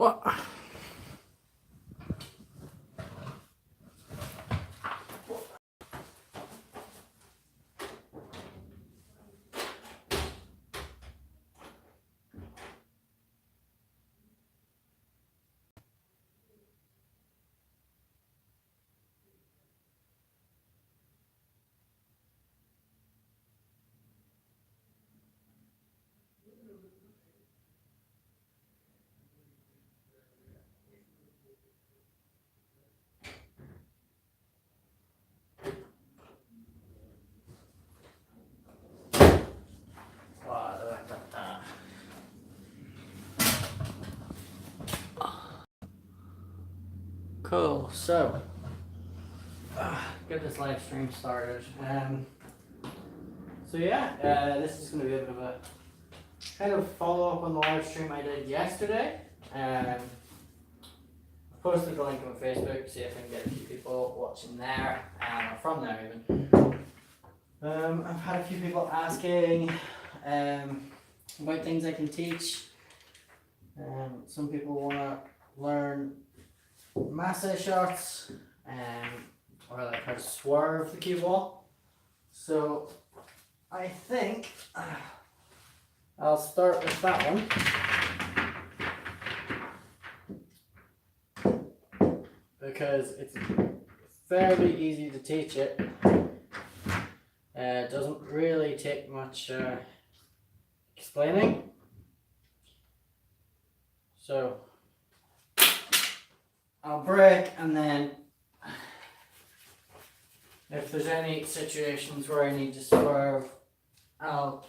What? Cool, so get this live stream started. So yeah, this is going to be a bit of a kind of follow up on the live stream I did yesterday. I posted the link on Facebook, see if I can get a few people watching there, or from there even. I've had a few people asking about things I can teach. Some people want to learn massa shots, or like how to swerve the cue ball. So I think I'll start with that one because it's fairly easy to teach it. It doesn't really take much explaining. So I'll break, and then if there's any situations where I need to swerve, I'll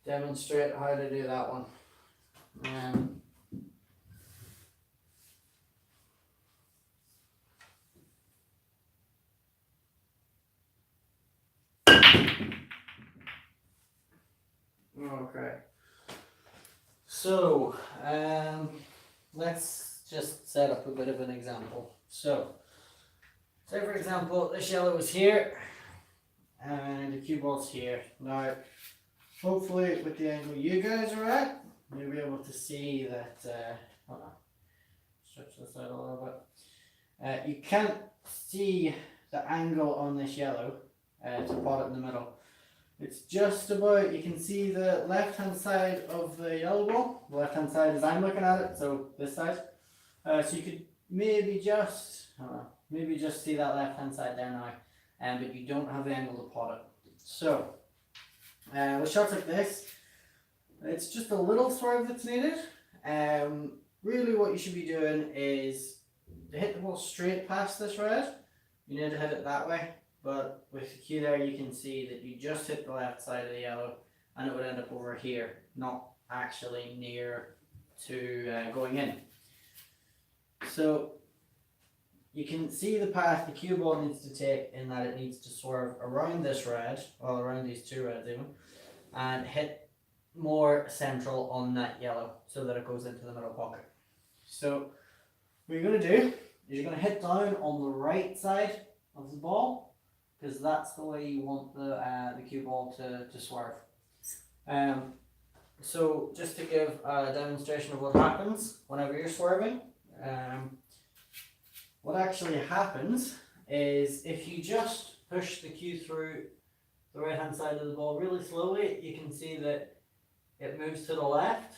demonstrate how to do that one. Okay. So, let's just set up a bit of an example. So, say for example, this yellow is here, and the cue ball's here. Now, hopefully with the angle you guys are at, you'll be able to see that, hold on, stretch this out a little bit. You can't see the angle on this yellow to pot it in the middle. It's just about, you can see the left hand side of the yellow ball. The left hand side as I'm looking at it, so this side. So you could maybe just see that left hand side there now, but you don't have the angle to pot it. So with shots like this, it's just a little swerve that's needed. Really what you should be doing is to hit the ball straight past this red. You need to hit it that way. But with the cue there, you can see that you just hit the left side of the yellow, and it would end up over here, not actually near to going in. So you can see the path the cue ball needs to take, in that it needs to swerve around this red, well, around these two reds even, and hit more central on that yellow so that it goes into the middle pocket. So what you're going to do is you're going to hit down on the right side of the ball, because that's the way you want the cue ball to swerve. So just to give a demonstration of what happens whenever you're swerving, what actually happens is if you just push the cue through the right hand side of the ball really slowly, you can see that it moves to the left.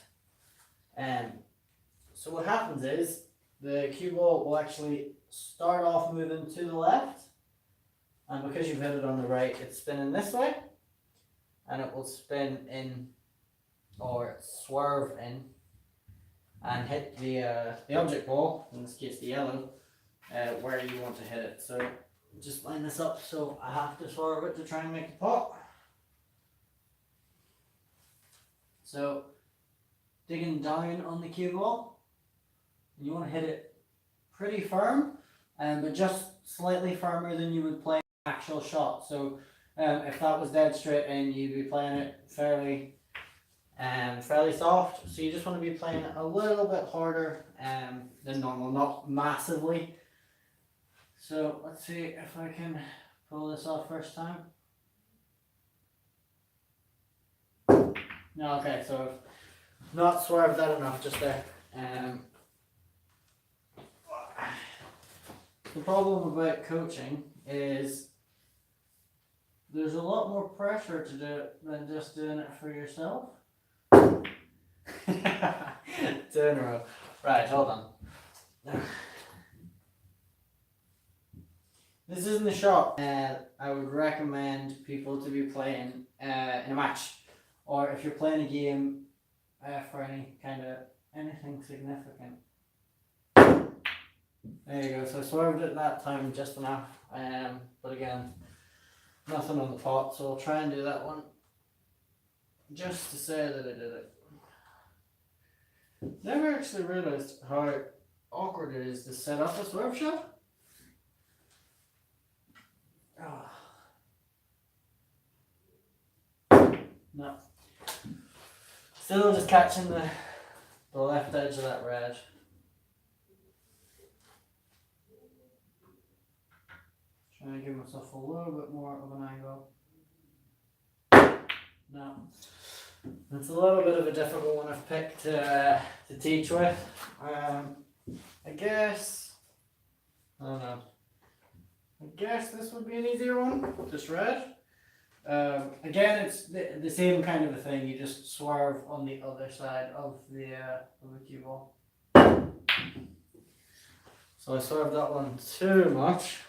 So what happens is the cue ball will actually start off moving to the left, and because you've hit it on the right, it's spinning this way, and it will spin in, or swerve in, and hit the object ball, in this case the yellow, where you want to hit it. So just line this up so I have to swerve it to try and make the pot. So digging down on the cue ball, you want to hit it pretty firm, but just slightly firmer than you would play actual shot. So if that was dead straight in, you'd be playing it fairly soft. So you just want to be playing it a little bit harder than normal, not massively. So let's see if I can pull this off first time. No, okay, so I've not swerved that enough just there. the problem about coaching is there's a lot more pressure to do it than just doing it for yourself. 2 in a row. Right, hold on. This isn't a shot I would recommend people to be playing in a match, or if you're playing a game for anything significant. There you go. So I swerved it that time just enough, but again, nothing on the pot. So I'll try and do that one just to say that I did it. Never actually realised how awkward it is to set up a swerve shot. No. Still just catching the left edge of that red. Trying to give myself a little bit more of an angle. No. It's a little bit of a difficult one I've picked to teach with. I guess, I don't know. I guess this would be an easier one, just red. Again, it's the same kind of a thing. You just swerve on the other side of the cue ball. So I swerved that one too much.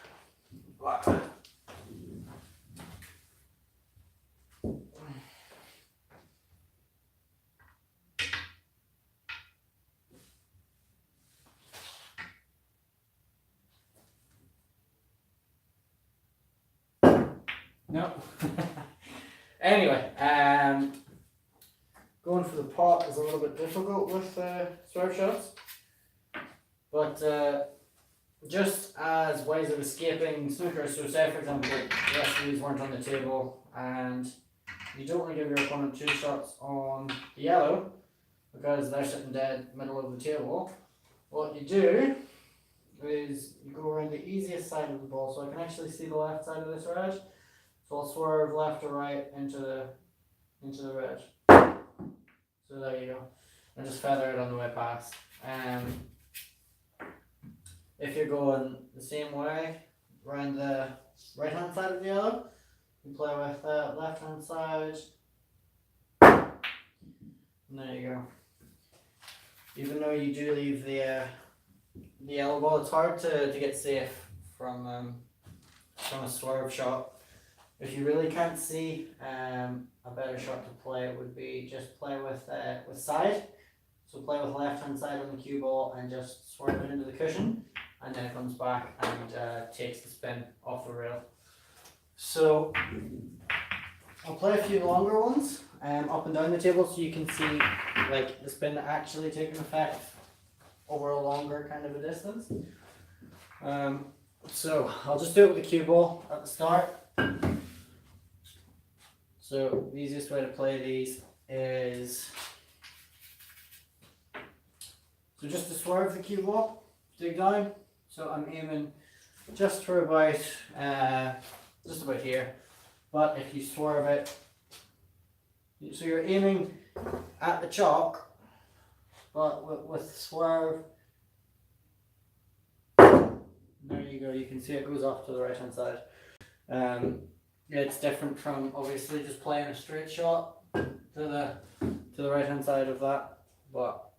No. Anyway, going for the pot is a little bit difficult with swerve shots, but just as ways of escaping snooker. So say for example the rest of these weren't on the table and you don't want to give your opponent 2 shots on the yellow because they're sitting dead middle of the table. What you do is you go around the easiest side of the ball, so I can actually see the left side of this red. So I'll swerve left or right into the red. So there you go. And just feather it on the way past. If you're going the same way around the right hand side of the yellow, you play with the left hand side. And there you go. Even though you do leave the yellow ball, it's hard to get safe from a swerve shot. If you really can't see, a better shot to play would be just play with side. So play with left hand side on the cue ball and just swerve it into the cushion, and then it comes back and takes the spin off the rail. So I'll play a few longer ones up and down the table so you can see like the spin actually taking effect over a longer kind of a distance. So I'll just do it with the cue ball at the start. So the easiest way to play these is just to swerve the cue ball, dig down. So I'm aiming just for about here. But if you swerve it, so you're aiming at the chalk, but with swerve. There you go. You can see it goes off to the right hand side. It's different from obviously just playing a straight shot to the right hand side of that, but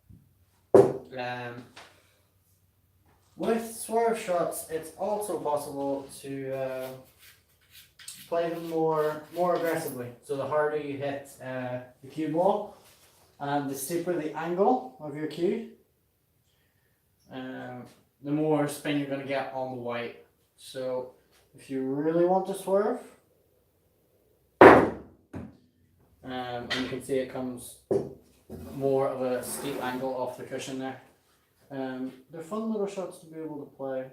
with swerve shots it's also possible to play them more aggressively. So the harder you hit the cue ball and the steeper the angle of your cue, the more spin you're going to get on the white. So if you really want to swerve, and you can see it comes more of a steep angle off the cushion there. They're fun little shots to be able to play.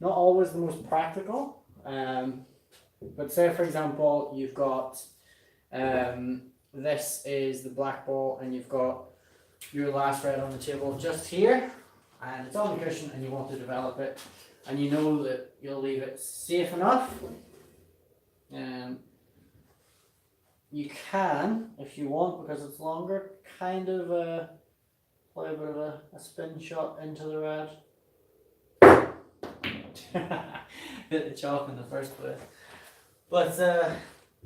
Not always the most practical, but say for example you've got this is the black ball and you've got your last red on the table just here and it's on the cushion and you want to develop it and you know that you'll leave it safe enough. You can, if you want, because it's longer, kind of play a bit of a spin shot into the red. point. Hit the chalk in the first place. But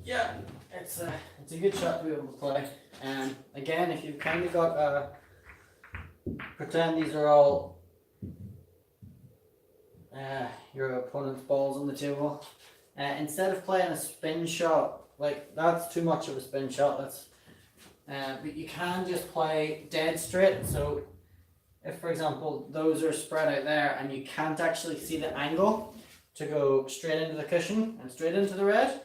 yeah, it's a good shot to be able to play. And again, if you've kind of got pretend these are all your opponent's balls on the table. Instead of playing a spin shot, like that's too much of a spin shot. That's but you can just play dead straight. So if, for example, those are spread out there and you can't actually see the angle to go straight into the cushion and straight into the red,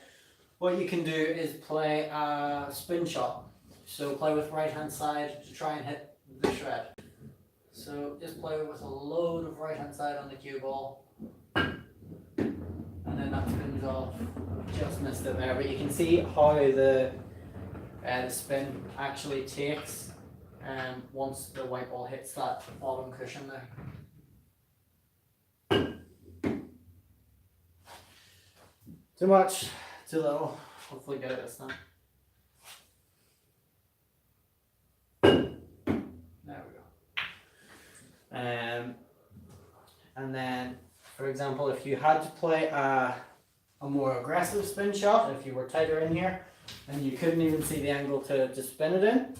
what you can do is play a spin shot. So play with right hand side to try and hit the shred. So just play with a load of right hand side on the cue ball, and then that spins off. Just missed it there, but you can see how the spin actually takes once the white ball hits that bottom cushion there. Too much, too little. Hopefully get it this time. There we go. And then, for example, if you had to play a more aggressive spin shot, if you were tighter in here and you couldn't even see the angle to spin it in,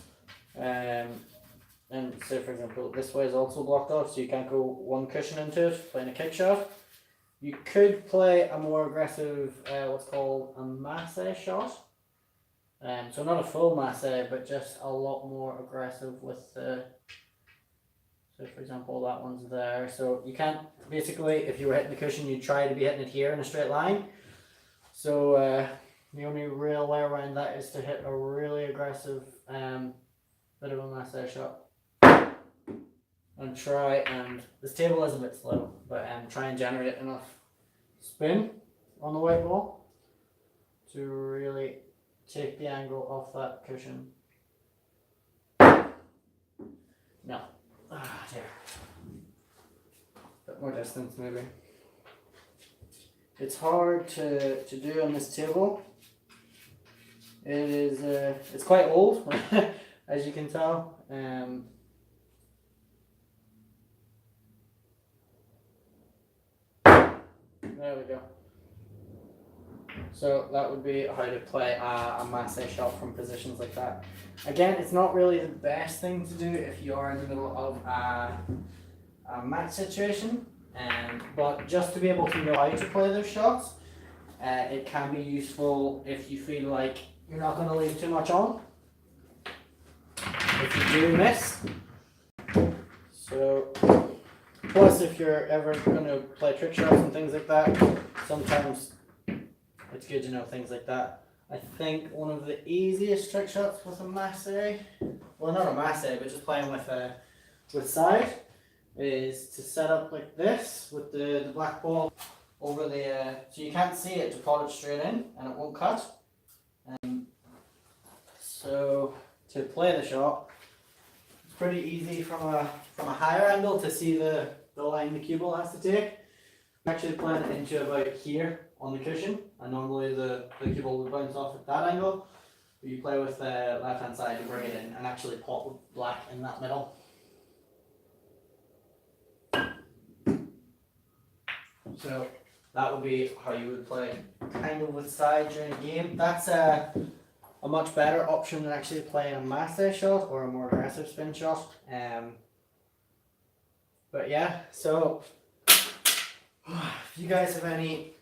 and say, for example, this way is also blocked off, so you can't go one cushion into it playing a kick shot, you could play a more aggressive, what's called a masse shot. So not a full masse, but just a lot more aggressive with the. So for example, that one's there. So you can't, basically, if you were hitting the cushion, you'd try to be hitting it here in a straight line. So the only real way around that is to hit a really aggressive bit of a masse shot. And try and, this table is a bit slow, but try and generate enough spin on the white ball to really take the angle off that cushion. No. Ah, dear. Bit more distance maybe. It's hard to do on this table. It is it's quite old, as you can tell. There we go. So that would be how to play a masse shot from positions like that. Again, it's not really the best thing to do if you are in the middle of a match situation, but just to be able to know how to play those shots, it can be useful if you feel like you're not going to leave too much on. If you do miss. So, plus if you're ever going to play trick shots and things like that, sometimes it's good to know things like that. I think one of the easiest trick shots with a masse, well not a masse, but just playing with side, is to set up like this with the black ball over the, so you can't see it to pot it straight in and it won't cut. So to play the shot, it's pretty easy from a higher angle to see the line the cue ball has to take. I'm actually playing it into about here on the cushion, and normally the cue ball would bounce off at that angle, but you play with the left hand side to bring it in and actually pot with black in that middle. So that would be how you would play kind of with side during a game. That's a much better option than actually playing a masse shot or a more aggressive spin shot. But yeah, so if you guys have any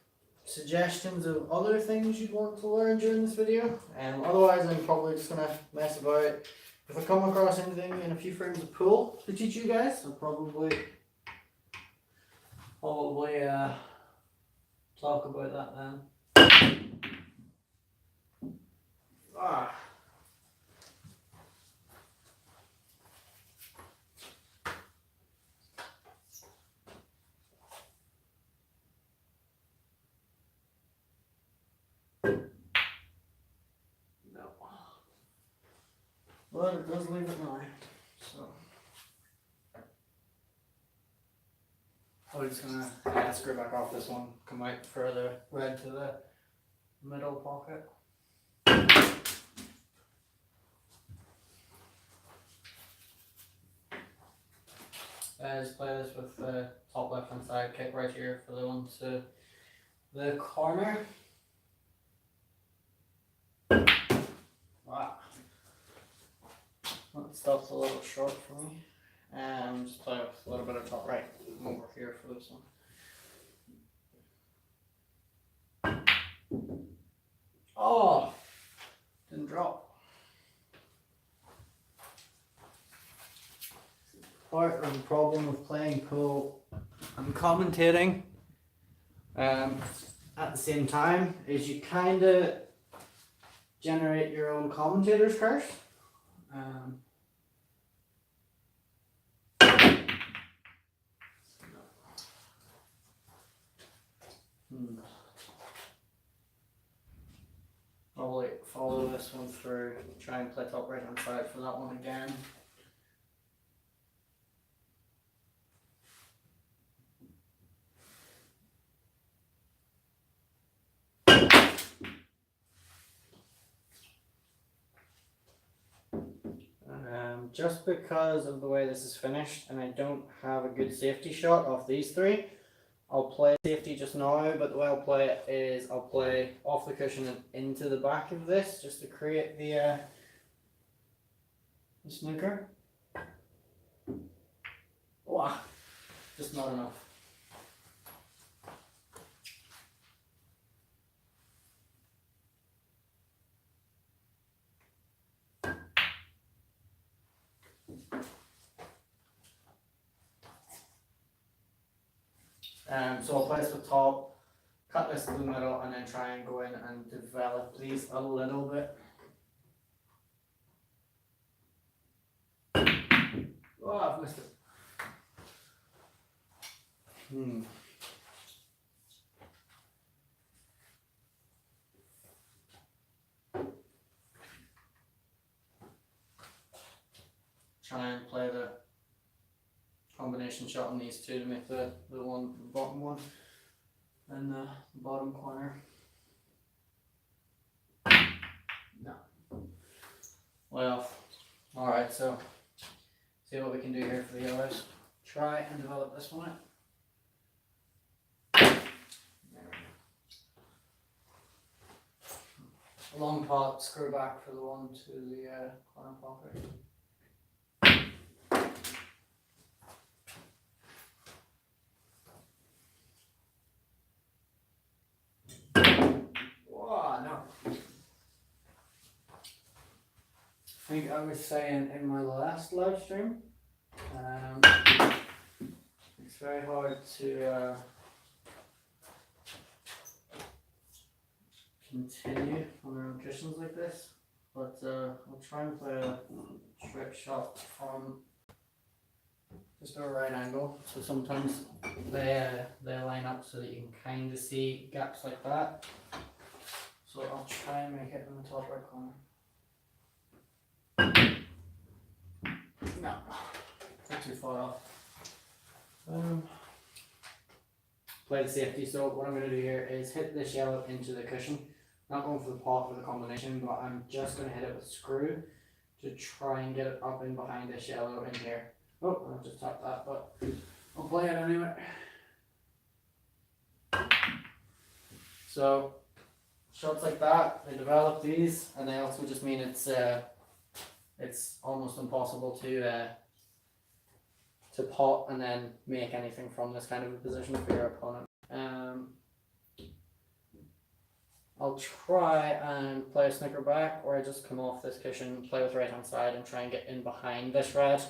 suggestions of other things you'd want to learn during this video, otherwise I'm probably just going to mess about. If I come across anything in a few frames of pool to teach you guys, I'll probably talk about that then. No. But it does leave it now. So I'm just gonna screw back off this one, come out further red to the middle pocket. Just play this with the top left hand side, kick right here for the one to the corner. Wow. That stuff's a little short for me. Just play with a little bit of top right over here for this one. Oh! Didn't drop. Part of the problem with playing pool and commentating at the same time is you kind of generate your own commentator's curse. Probably follow this one through, try and play top right hand side for that one again. Just because of the way this is finished and I don't have a good safety shot of these three, I'll play safety just now, but the way I'll play it is I'll play off the cushion and into the back of this just to create the snooker. Wow, just not enough. So I'll play this with top, cut this to the middle, and then try and go in and develop these a little bit. Oh, I've missed it. Try and play the combination shot on these two to make the one, the bottom one, and the bottom corner. No. Well, alright, so see what we can do here for the yellows. Try and develop this one out. Long pot, screw back for the one to the corner pocket. Whoa, no. I think I was saying in my last live stream, it's very hard to continue on our own cushions like this, but I'll try and play a trick shot from just a right angle, so sometimes they line up so that you can kind of see gaps like that. So I'll try and make it in the top right corner. No, not too far off. Play the safety, so what I'm going to do here is hit this yellow into the cushion. Not going for the pot for the combination, but I'm just going to hit it with a screw to try and get it up in behind this yellow in here. Oh, I'll just tap that, but I'll play it anyway. So shots like that, they develop these, and they also just mean it's almost impossible to pot and then make anything from this kind of a position for your opponent. I'll try and play a snooker back, or I just come off this cushion, play with right hand side, and try and get in behind this red.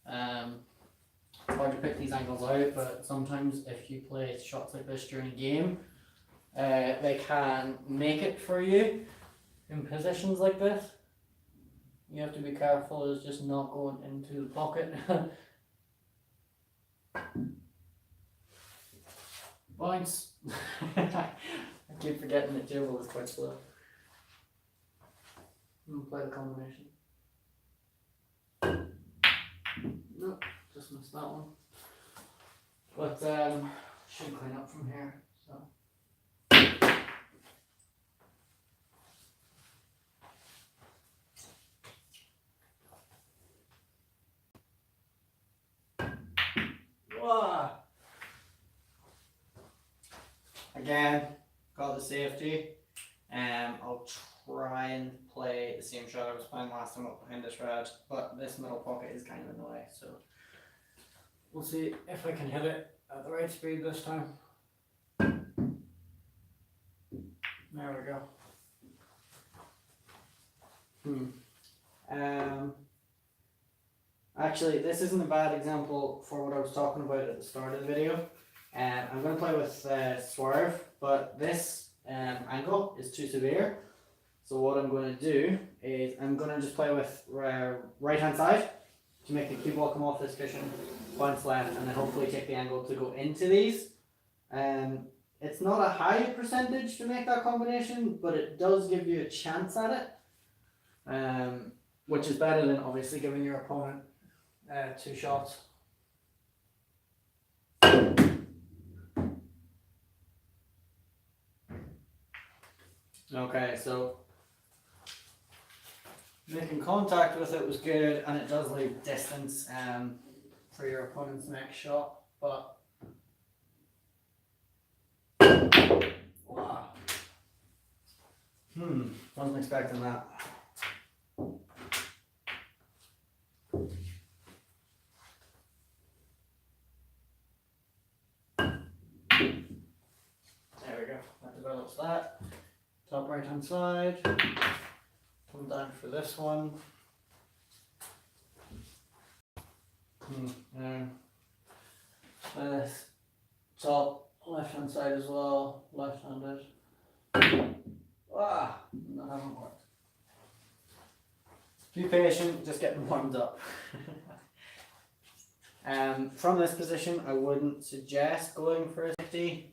It's hard to pick these angles out, but sometimes if you play shots like this during a game, they can make it for you in positions like this. You have to be careful, it's just not going into the pocket. Bounce! I keep forgetting that Jibble is quite slow. I'm gonna play the combination. Nope, just missed that one. But should clean up from here. So. Again, got the safety. I'll try and play the same shot I was playing last time up behind this red, but this middle pocket is kind of in the way, so we'll see if I can hit it at the right speed this time. There we go. Actually, this isn't a bad example for what I was talking about at the start of the video. I'm going to play with swerve, but this angle is too severe. So what I'm going to do is I'm going to just play with right hand side to make the cue ball come off this cushion, bounce left, and then hopefully take the angle to go into these. It's not a high percentage to make that combination, but it does give you a chance at it, which is better than obviously giving your opponent 2 shots. Okay, so making contact with it was good, and it does leave distance for your opponent's next shot, but wow. Wasn't expecting that. There we go, that develops that. Top right hand side, come down for this one. This top left hand side as well, left handed. That hasn't worked. Be patient, just getting warmed up. From this position, I wouldn't suggest going for a safety.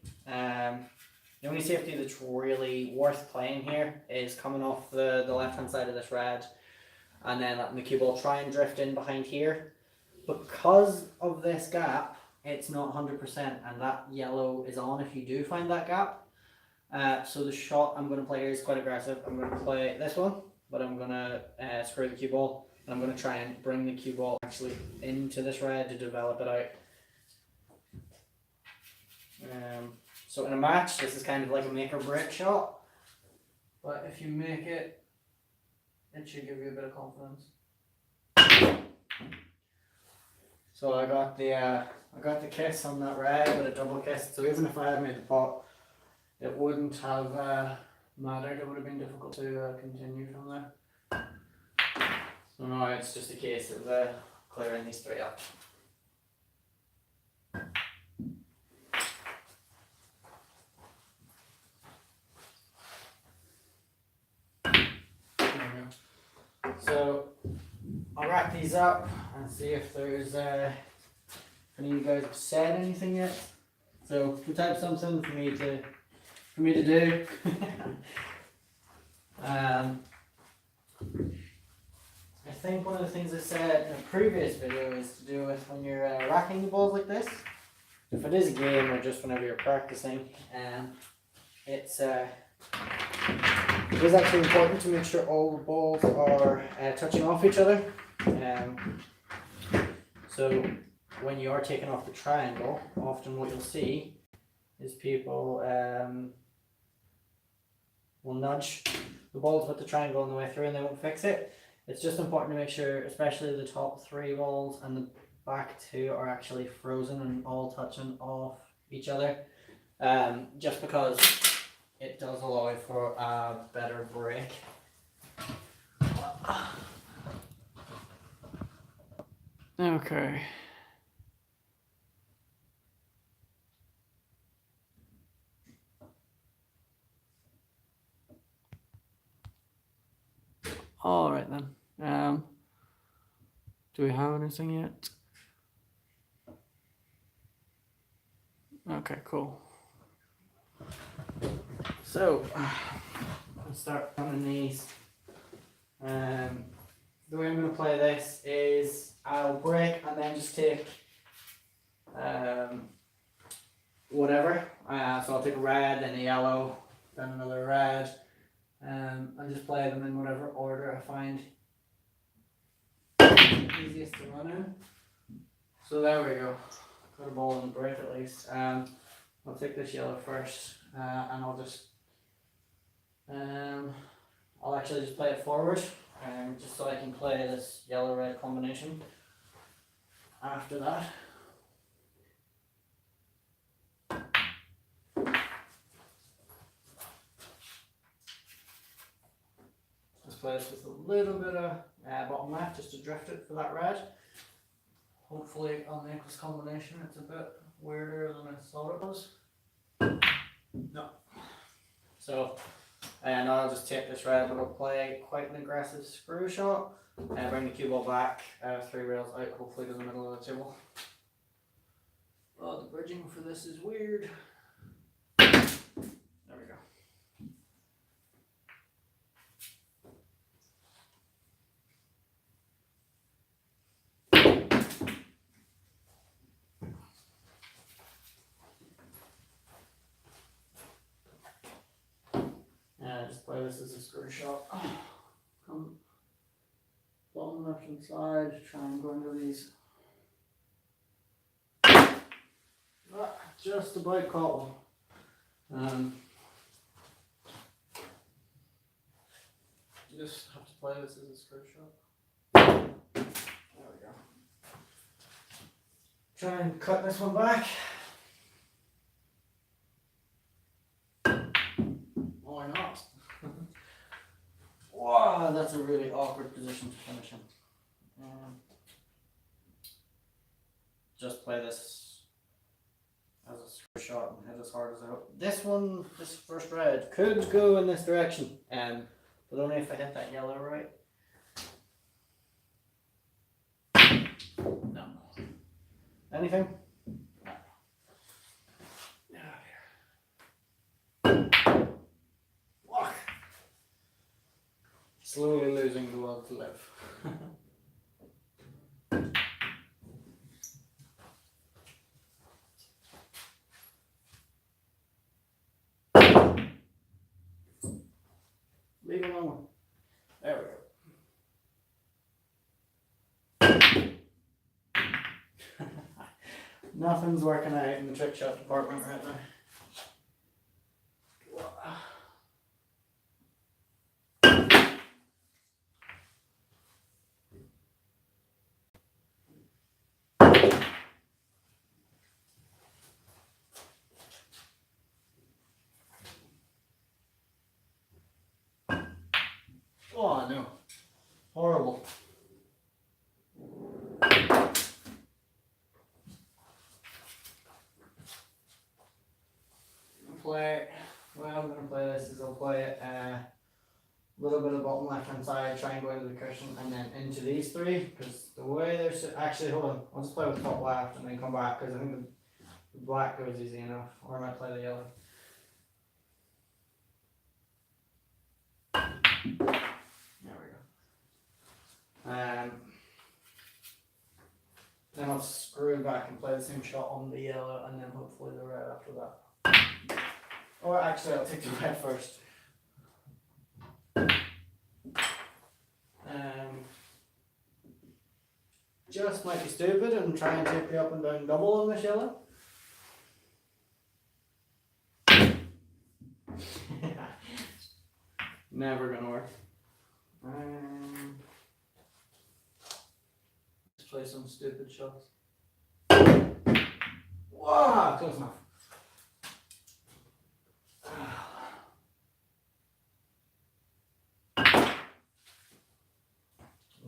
The only safety that's really worth playing here is coming off the left hand side of this red and then letting the cue ball try and drift in behind here. Because of this gap, it's not 100%, and that yellow is on if you do find that gap. So the shot I'm going to play here is quite aggressive. I'm going to play this one, but I'm going to screw the cue ball, and I'm going to try and bring the cue ball actually into this red to develop it out. So in a match, this is kind of like a make or break shot, but if you make it, it should give you a bit of confidence. So I got the kiss on that red with a double kiss. So even if I had made the pot, it wouldn't have mattered. It would have been difficult to continue from there. So now it's just a case of clearing these 3 up. So I'll wrap these up and see if there's any of you guys have said anything yet. So if you type something for me to do. I think one of the things I said in a previous video is to do with when you're racking the balls like this. If it is a game or just whenever you're practicing, it is actually important to make sure all the balls are touching off each other. So when you are taking off the triangle, often what you'll see is people will nudge the balls with the triangle on the way through and they won't fix it. It's just important to make sure, especially the top 3 balls and the back 2 are actually frozen and all touching off each other. Just because it does allow for a better break. Okay. All right then. Do we have anything yet? Okay, cool. So let's start running these. The way I'm going to play this is I'll break and then just take whatever. So I'll take a red, then a yellow, then another red, and just play them in whatever order I find easiest to run in. So there we go. got a ball in the break at least. I'll take this yellow first, and I'll just I'll actually just play it forward, just so I can play this yellow-red combination after that. Let's play this with a little bit of bottom left just to drift it for that red. Hopefully I'll make this combination. It's a bit weirder than I thought it was. No. So, and I'll just take this red, but I'll play quite an aggressive screw shot, and bring the cue ball back 3 rails out, hopefully to the middle of the table. Oh, the bridging for this is weird. There we go. Just play this as a screw shot. Come bottom left hand side, try and go into these. Just about caught one. You just have to play this as a screw shot. There we go. Try and cut this one back. Why not? Wow, that's a really awkward position to finish in. Just play this as a screw shot and hit as hard as I hope. This one, this first red, could go in this direction, but only if I hit that yellow right. No. Anything? No. Walk. Slowly losing the will to live. Leave it alone. There we go. Nothing's working out in the trick shot department right now. Oh no, horrible. Well, I'm going to play this is I'll play it a little bit of bottom left hand side, try and go into the cushion and then into these 3, because the way they're actually, hold on, I'll just play with top left and then come back, because I think the black goes easy enough, or I might play the yellow. There we go. Then I'll screw back and play the same shot on the yellow and then hopefully the red after that. Or actually I'll take the red first. Just might be stupid and try and take the up and down double on this yellow. Never gonna work. Let's play some stupid shots. Wow, close enough.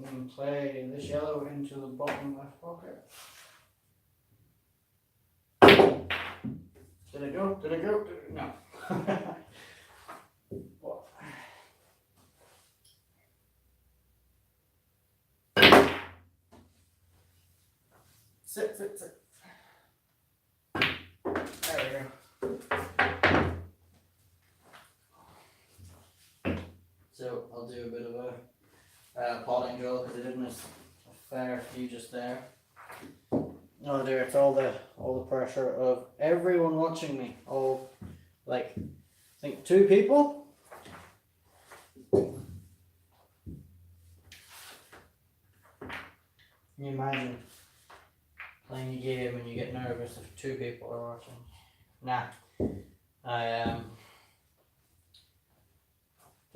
And play this yellow into the bottom left pocket. Did it go? Did it go? No. What? Sit. There we go. So I'll do a bit of a potting drill because I did miss a fair few just there. Oh dear, it's all the pressure of everyone watching me. All, like, I think 2 people. Can you imagine playing a game and you get nervous if 2 people are watching. Nah. I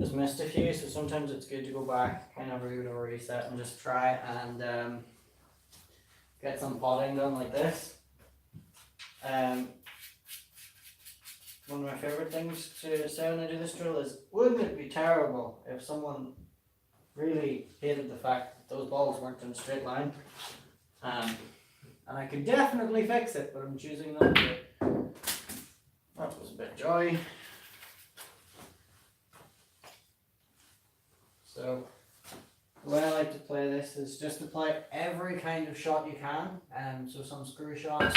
just missed a few, so sometimes it's good to go back, kind of do a reset and just try and get some potting done like this. One of my favourite things to say when I do this drill is, wouldn't it be terrible if someone really hated the fact that those balls weren't in a straight line? And I could definitely fix it, but I'm choosing not to. That was a bit jolly. So the way I like to play this is just to play every kind of shot you can. So some screw shots,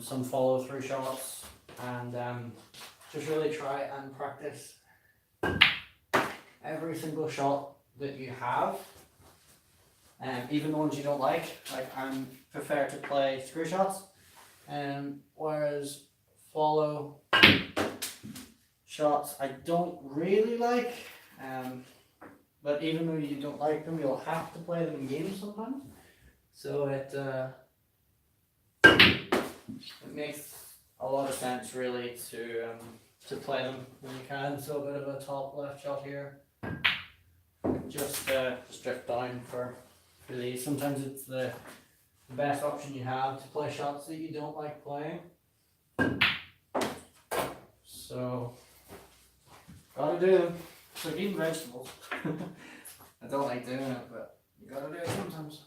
some follow through shots, and just really try and practice every single shot that you have. Even the ones you don't like I prefer to play screw shots, whereas follow shots I don't really like. But even though you don't like them, you'll have to play them in games sometimes. So it makes a lot of sense really to play them when you can. So a bit of a top left shot here. Just drift down for these. Sometimes it's the best option you have to play shots that you don't like playing. So gotta do them. It's like eating vegetables. I don't like doing it, but you gotta do it sometimes.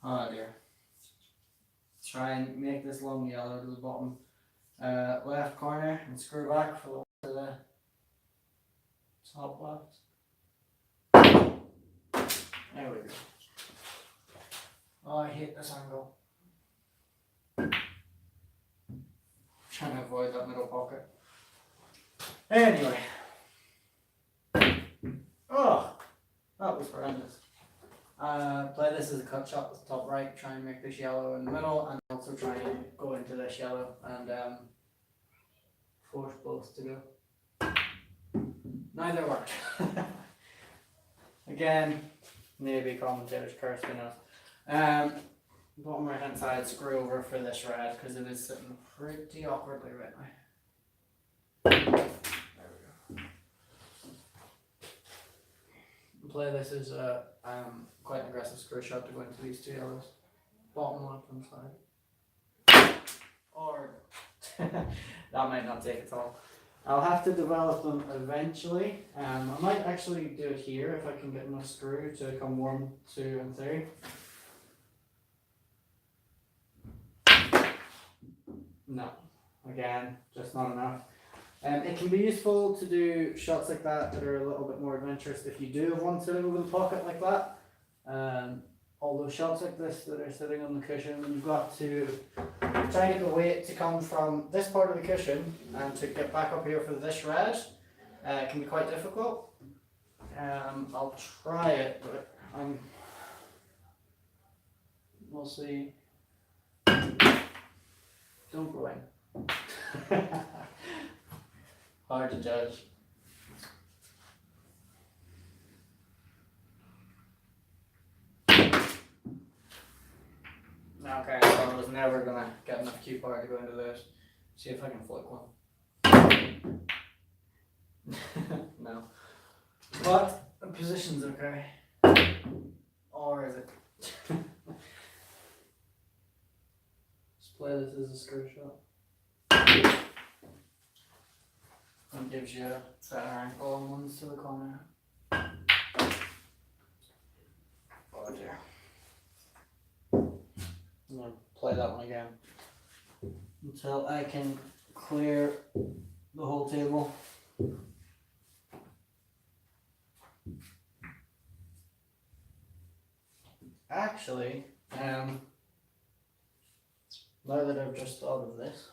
Oh dear. Try and make this long yellow to the bottom left corner and screw back for the to the top left. There we go. Oh, I hate this angle. Trying to avoid that middle pocket. Anyway. Oh, that was horrendous. Play this as a cut shot with the top right, try and make this yellow in the middle, and also try and go into this yellow and force both to go. Neither worked. Again, maybe commentator's curse, who knows. Bottom right hand side, screw over for this red because it is sitting pretty awkwardly right now. There we go. Play this as a quite an aggressive screw shot to go into these 2 yellows. Bottom left hand side. Or that might not take it all. I'll have to develop them eventually. I might actually do it here if I can get enough screw to come 1, 2 and 3. No, again, just not enough. It can be useful to do shots like that are a little bit more adventurous if you do have one sitting over the pocket like that. Although shots like this that are sitting on the cushion, you've got to try and get the weight to come from this part of the cushion and to get back up here for this red. It can be quite difficult. I'll try it, but we'll see. Don't go in. Hard to judge. Okay, so I was never gonna get enough cue power to go into this. See if I can flick one. No. But the position's okay. Or is it? Just play this as a screw shot. And gives you a better angle on ones to the corner. Oh dear. I'm going to play that one again until I can clear the whole table. Actually, now that I've just thought of this,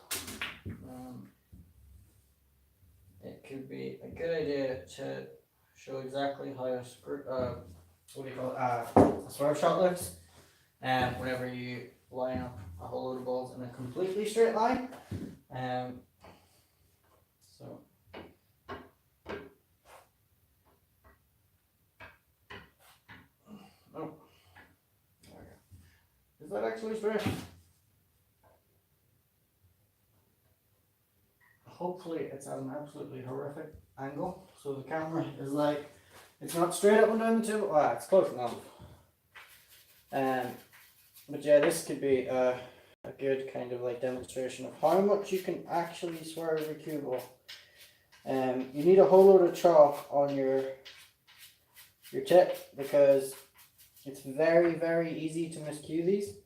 it could be a good idea to show exactly how a screw, what do you call it, a swerve shot looks. Whenever you line up a whole load of balls in a completely straight line. So oh, that actually straight? Hopefully it's at an absolutely horrific angle, so the camera is like, it's not straight up and down the tube. Ah, it's close enough. But yeah, this could be a good kind of like demonstration of how much you can actually swerve a cue ball. You need a whole load of chalk on your tip, because it's very, very easy to miscue these.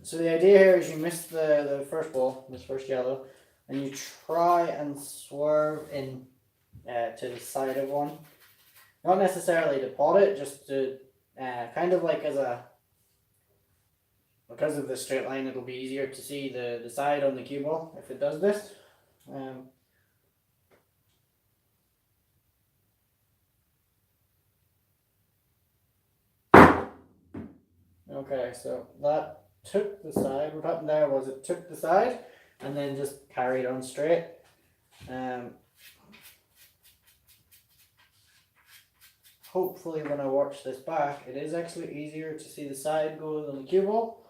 So the idea here is you miss the first ball, this first yellow, and you try and swerve in to the side of one. Not necessarily to pot it, just to kind of like as a, because of the straight line, it'll be easier to see the side on the cue ball if it does this. Okay, so that took the side. What happened there was it took the side and then just carried on straight. Hopefully when I watch this back, it is actually easier to see the side go than the cue ball.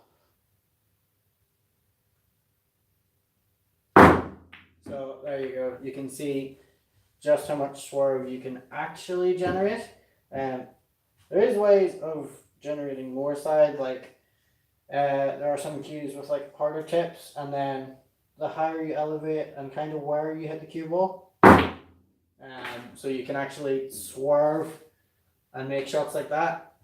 So there you go. You can see just how much swerve you can actually generate. There is ways of generating more side, like there are some cues with like harder tips, and then the higher you elevate and kind of where you hit the cue ball, so you can actually swerve and make shots like that.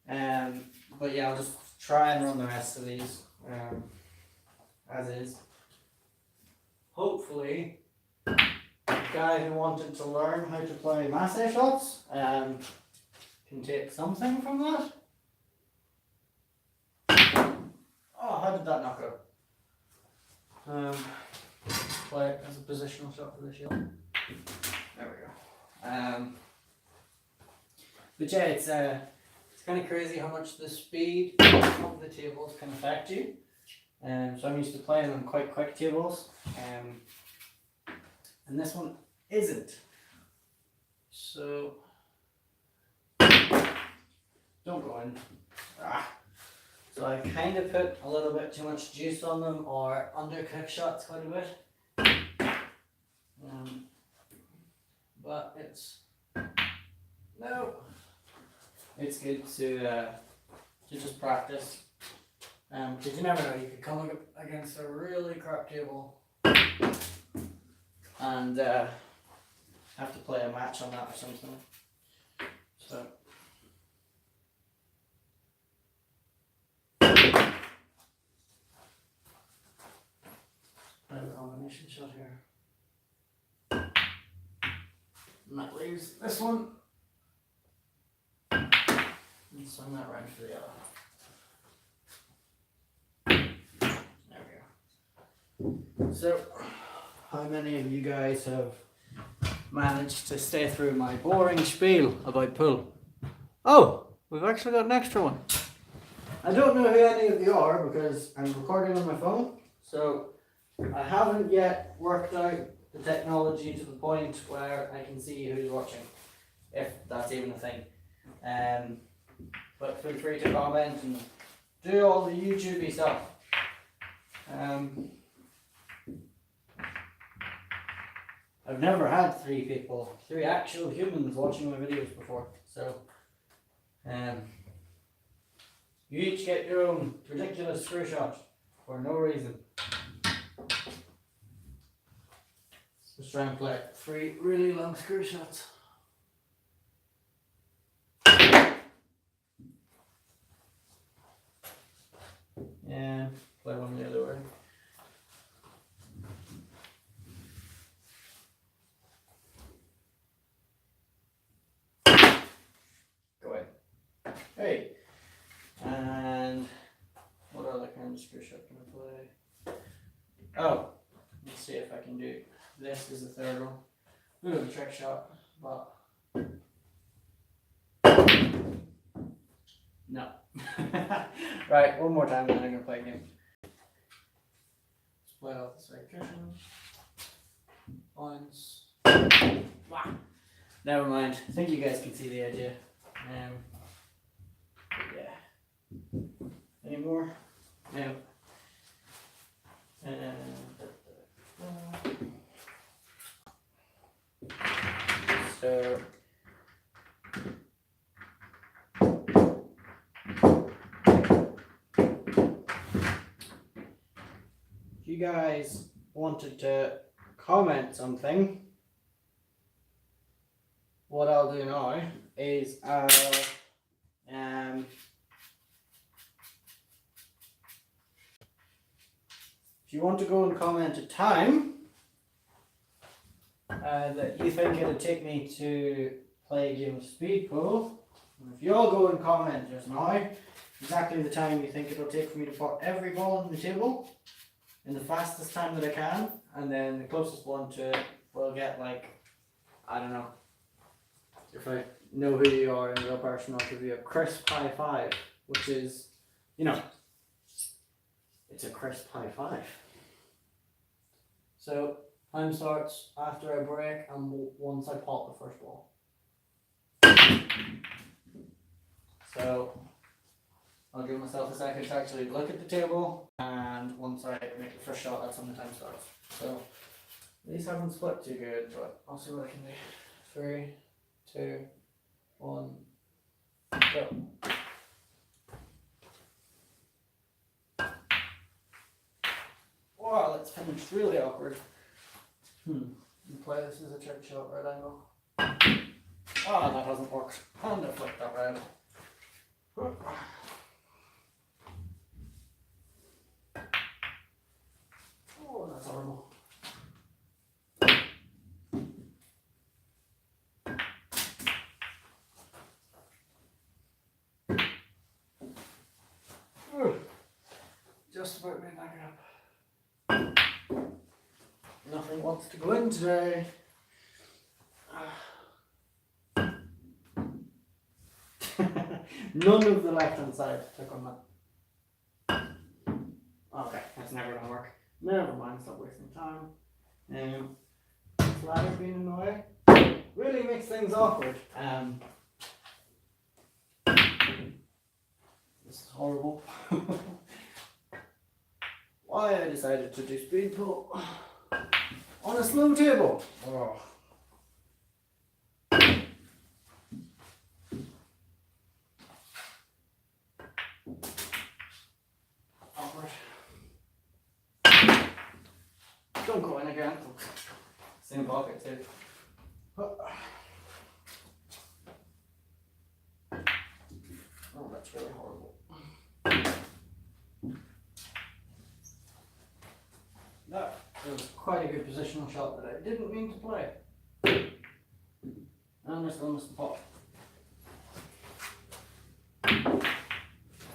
But yeah, I'll just try and run the rest of these as is. Hopefully the guy who wanted to learn how to play masse shots can take something from that. Oh, how did that not go? Play it as a positional shot for the shield. There we go. But yeah, it's kind of crazy how much the speed of the tables can affect you. So I'm used to playing on quite quick tables, and this one isn't. So don't go in. So I kind of put a little bit too much juice on them, or undercook shots quite a bit. But it's it's good to just practice. Because you never know, you could come against a really crap table and have to play a match on that or something. So play the combination shot here. And that leaves this one. And swing that round for the other. So, how many of you guys have managed to stay through my boring spiel about pool? Oh, we've actually got an extra one. I don't know who any of you are because I'm recording on my phone, so I haven't yet worked out the technology to the point where I can see who's watching, if that's even a thing. But feel free to comment and do all the YouTubey stuff. I've never had three actual humans watching my videos before, so you each get your own ridiculous screw shot for no reason. Let's try and play 3 really long screw shots. Yeah, play one the other way. Hey, and what other kind of screw shot can I play? Oh, let's see if I can do this as the third one. Bit of a trick shot, but no. Right, one more time and then I'm gonna play a game. Split off the side cushion. Points. Never mind. I think you guys can see the idea. Yeah. anymore. Now, so if you guys wanted to comment something, what I'll do now is if you want to go and comment a time that you think it'll take me to play a game of speed pool, if you all go and comment just now exactly the time you think it'll take for me to put every ball on the table in the fastest time that I can, and then the closest one to it will get, like, I don't know, if I know who you are in real person, I'll give you a crisp high five, which is, you know, it's a crisp high five. So time starts after I break and once I pop the first ball. So I'll give myself a second to actually look at the table, and once I make the first shot, that's when the time starts. So these haven't split too good, but I'll see what I can do. 3, 2, 1, go. Wow, that's finished really awkward. Play this as a trick shot right angle. Oh, that hasn't worked. And I flipped that round. Oh, that's horrible. Just about made that up. Nothing wants to go in today. None of the left hand side took on that. Okay, that's never gonna work. Never mind, stop wasting time. This ladder being in the way really makes things awkward. This is horrible. Why I decided to do speed pool on a slow table. Oh. Awkward. Don't go in again. Same pocket too. Oh, that's really horrible. That was quite a good positional shot that I didn't mean to play. And I still missed the pot.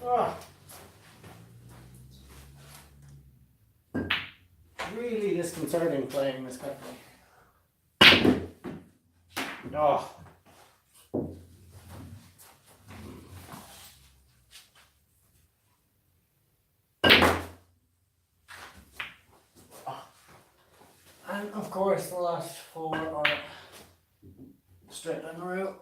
Ah. Really disconcerting playing this quickly. Oh. And of course the last 4 are straight down the rail.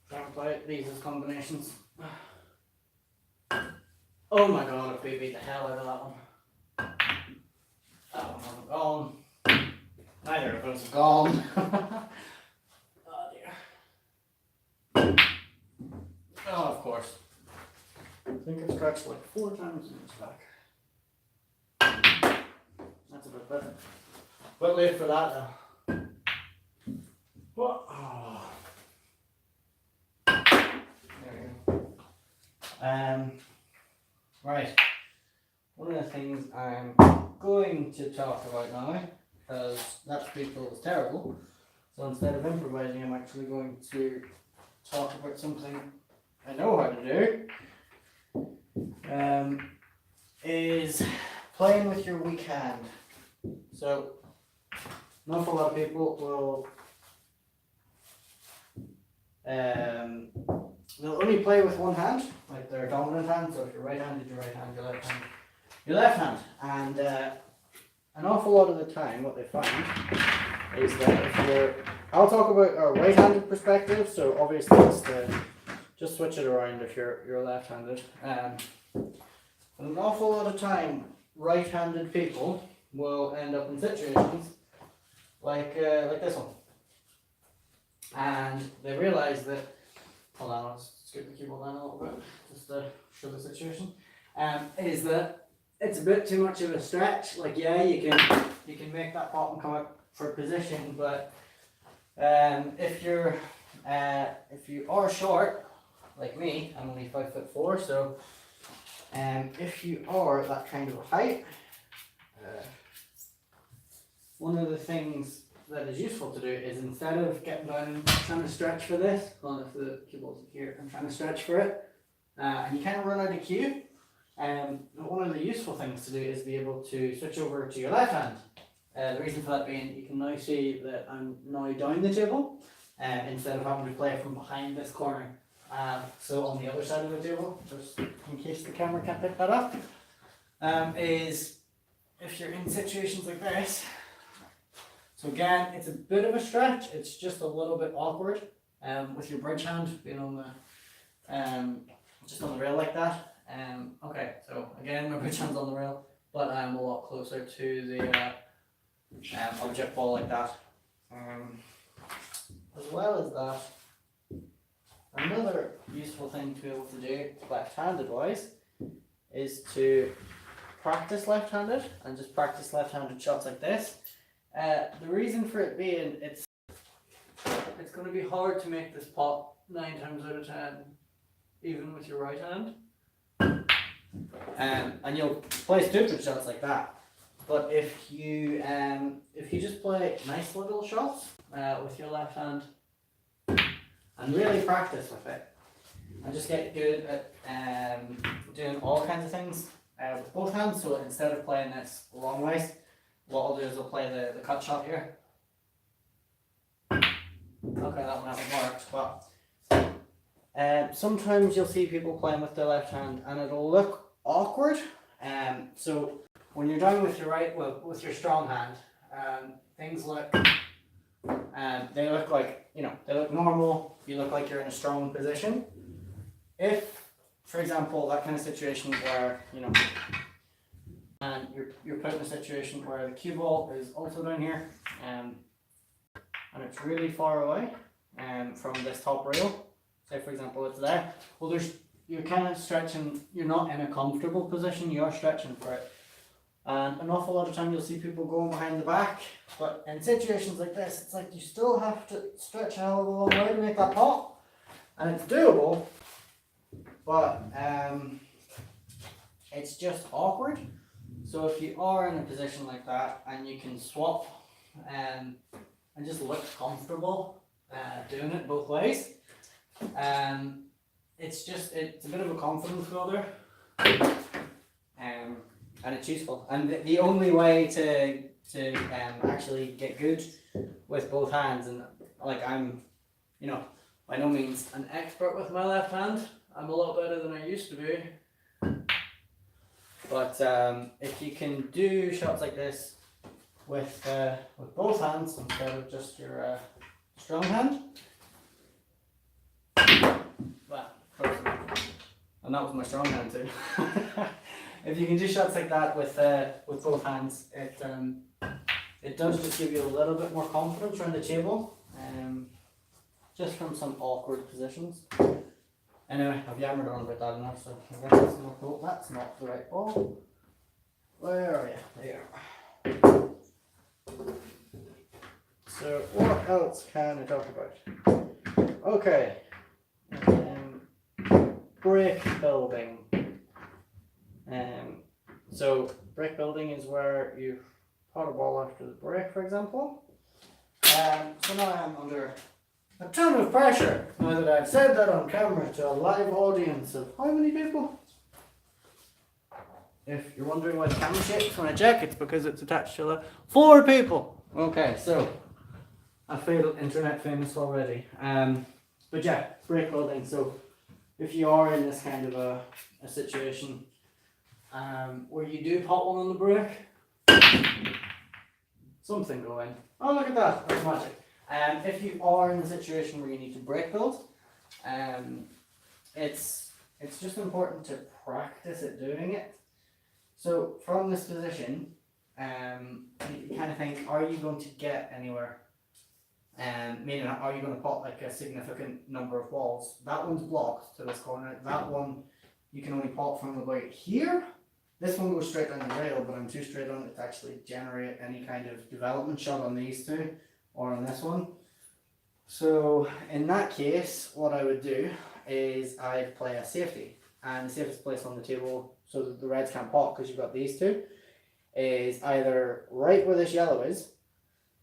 Trying to play these as combinations. Oh my god, I beat the hell out of that one. That one hasn't gone. Neither of us have gone. Oh dear. Oh, of course. I think I've scratched like 4 times in this back. That's a bit better. But late for that though. What? Oh. There we go. Right. One of the things I'm going to talk about now, because that speed pool was terrible, so instead of improvising, I'm actually going to talk about something I know how to do, is playing with your weak hand. So, an awful lot of people will they'll only play with one hand, like their dominant hand. So if you're right-handed, your right hand, your left hand, your left hand. And an awful lot of the time what they find is that if you're, I'll talk about our right-handed perspective, so obviously it's just switch it around if you're left-handed. An awful lot of time, right-handed people will end up in situations like this one, and they realise that. Hold on, I'll scoot the keyboard down a little bit just to show the situation. Is that it's a bit too much of a stretch. Like, yeah, you can make that bottom come up for position, but if you are short, like me, I'm only 5'4", so if you are that kind of height, one of the things that is useful to do is, instead of getting down and trying to stretch for this, well, if the keyboard's here, I'm trying to stretch for it, and you kind of run out of cue. One of the useful things to do is be able to switch over to your left hand. The reason for that being, you can now see that I'm now down the table, instead of having to play from behind this corner. So on the other side of the table, just in case the camera can't pick that up, is if you're in situations like this. So again, it's a bit of a stretch. It's just a little bit awkward with your bridge hand being on the just on the rail like that. Okay, so again, my bridge hand's on the rail, but I'm a lot closer to the object ball like that. As well as that, another useful thing to be able to do left-handed wise is to practice left-handed and just practice left-handed shots like this. The reason for it being, it's going to be hard to make this pot 9 times out of 10, even with your right hand. And you'll play stupid shots like that. But if you just play nice little shots with your left hand and really practice with it, and just get good at doing all kinds of things with both hands. So instead of playing this long ways, what I'll do is I'll play the cut shot here. Okay, that one hasn't worked, but sometimes you'll see people playing with their left hand and it'll look awkward. So when you're down with your right, well, with your strong hand, things look, they look like, they look normal. You look like you're in a strong position. If, for example, that kind of situation where, and you're put in a situation where the cue ball is also down here, and it's really far away from this top rail. Say for example it's there. Well, you're kind of stretching. You're not in a comfortable position. You are stretching for it, and an awful lot of time you'll see people going behind the back. But in situations like this, it's like you still have to stretch a hell of a long way to make that pot, and it's doable, but it's just awkward. So if you are in a position like that and you can swap and just look comfortable doing it both ways, it's a bit of a confidence builder, and it's useful. And the only way to actually get good with both hands, and like I'm, by no means an expert with my left hand. I'm a lot better than I used to be. But if you can do shots like this with both hands instead of just your strong hand, well, and that was my strong hand too. If you can do shots like that with both hands, it does just give you a little bit more confidence around the table, just from some awkward positions. Anyway, I've yammered on about that enough, so I guess that's not cool. That's not the right ball. Where are you? There. So what else can I talk about? Okay. Break building. So break building is where you pot a ball after the break, for example. So now I'm under a ton of pressure, now that I've said that on camera to a live audience of how many people? If you're wondering why the camera shakes when I check, it's because it's attached to 4 people. Okay, so I failed internet famous already. But yeah, break building. So if you are in this kind of a situation where you do pot one on the break, Something going. Oh, look at that. That's magic. If you are in a situation where you need to break build, it's just important to practice at doing it. So from this position, you kind of think, are you going to get anywhere? Meaning, are you going to pop like a significant number of walls? That one's blocked to this corner. That one you can only pop from about here. This one goes straight down the rail, but I'm too straight on it to actually generate any kind of development shot on these two or on this one. So in that case, what I would do is I'd play a safety, and the safest place on the table so that the reds can't pop because you've got these two is either right where this yellow is,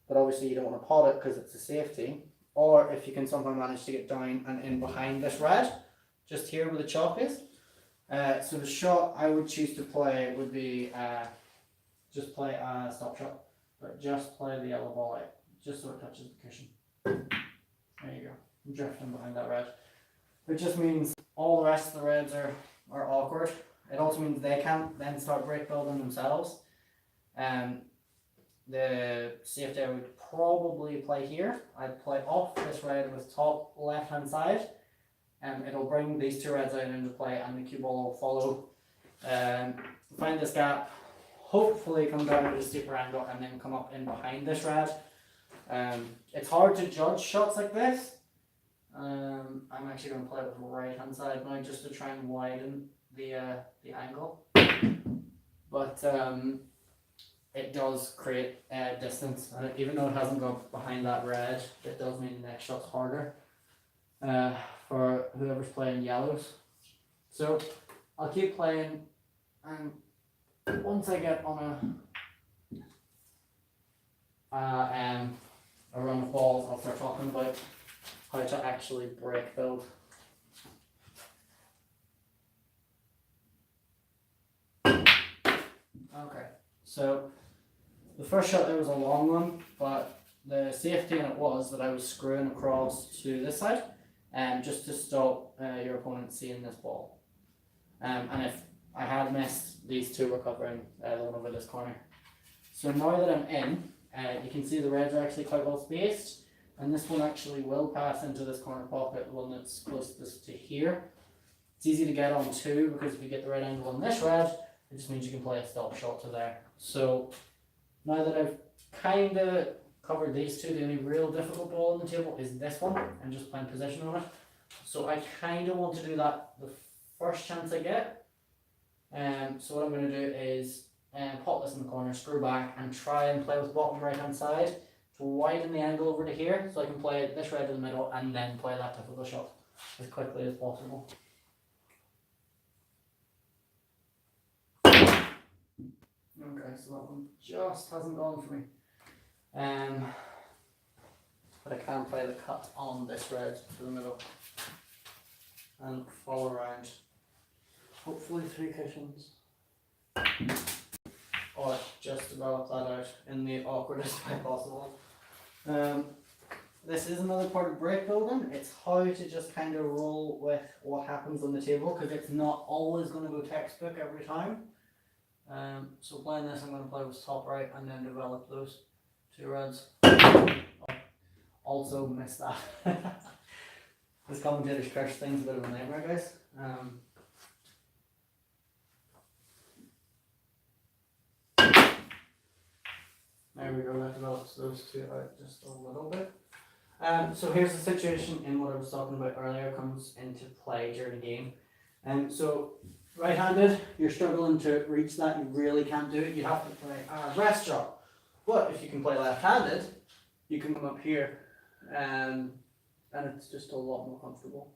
but obviously you don't want to pot it because it's a safety, or if you can somehow manage to get down and in behind this red, just here where the chalk is. So the shot I would choose to play would be just play a stop shot, but just play the yellow ball out, just so it touches the cushion. There you go. I'm drifting behind that red. It just means all the rest of the reds are awkward. It also means they can't then start break building themselves. The safety I would probably play here. I'd play off this red with top left hand side. It'll bring these two reds out into play, and the cue ball will follow. Find this gap, hopefully come down at a steeper angle, and then come up in behind this red. It's hard to judge shots like this. I'm actually going to play with the right hand side now just to try and widen the angle. But it does create distance, and even though it hasn't got behind that red, it does mean the next shot's harder. For whoever's playing yellows. So I'll keep playing, and once I get on a run of balls, I'll start talking about how to actually break build. Okay, so the first shot there was a long one, but the safety in it was that I was screwing across to this side. Just to stop your opponent seeing this ball. And if I had missed, these two were covering the one over this corner. So now that I'm in, you can see the reds are actually quite well spaced, and this one actually will pass into this corner pocket, the one that's closest to here. It's easy to get on too, because if you get the right angle on this red, it just means you can play a stop shot to there. So now that I've kind of covered these two, the only real difficult ball on the table is this one, and just playing position on it. So I kind of want to do that the first chance I get. So what I'm going to do is pop this in the corner, screw back, and try and play with bottom right hand side to widen the angle over to here, so I can play this red in the middle and then play that difficult shot as quickly as possible. Okay, so that one just hasn't gone for me. But I can play the cut on this red to the middle and follow around, hopefully 3 cushions, or just develop that out in the awkwardest way possible. This is another part of break building. It's how to just kind of roll with what happens on the table, because it's not always going to go textbook every time. So playing this, I'm going to play with top right and then develop those 2 reds. Also missed that. This commentator's curse thing's a bit of a nightmare, guys. There we go, that develops those 2 out just a little bit. So here's the situation in what I was talking about earlier comes into play during the game. So right-handed, you're struggling to reach that, you really can't do it, you have to play a rest shot. But if you can play left-handed, you can come up here, and it's just a lot more comfortable.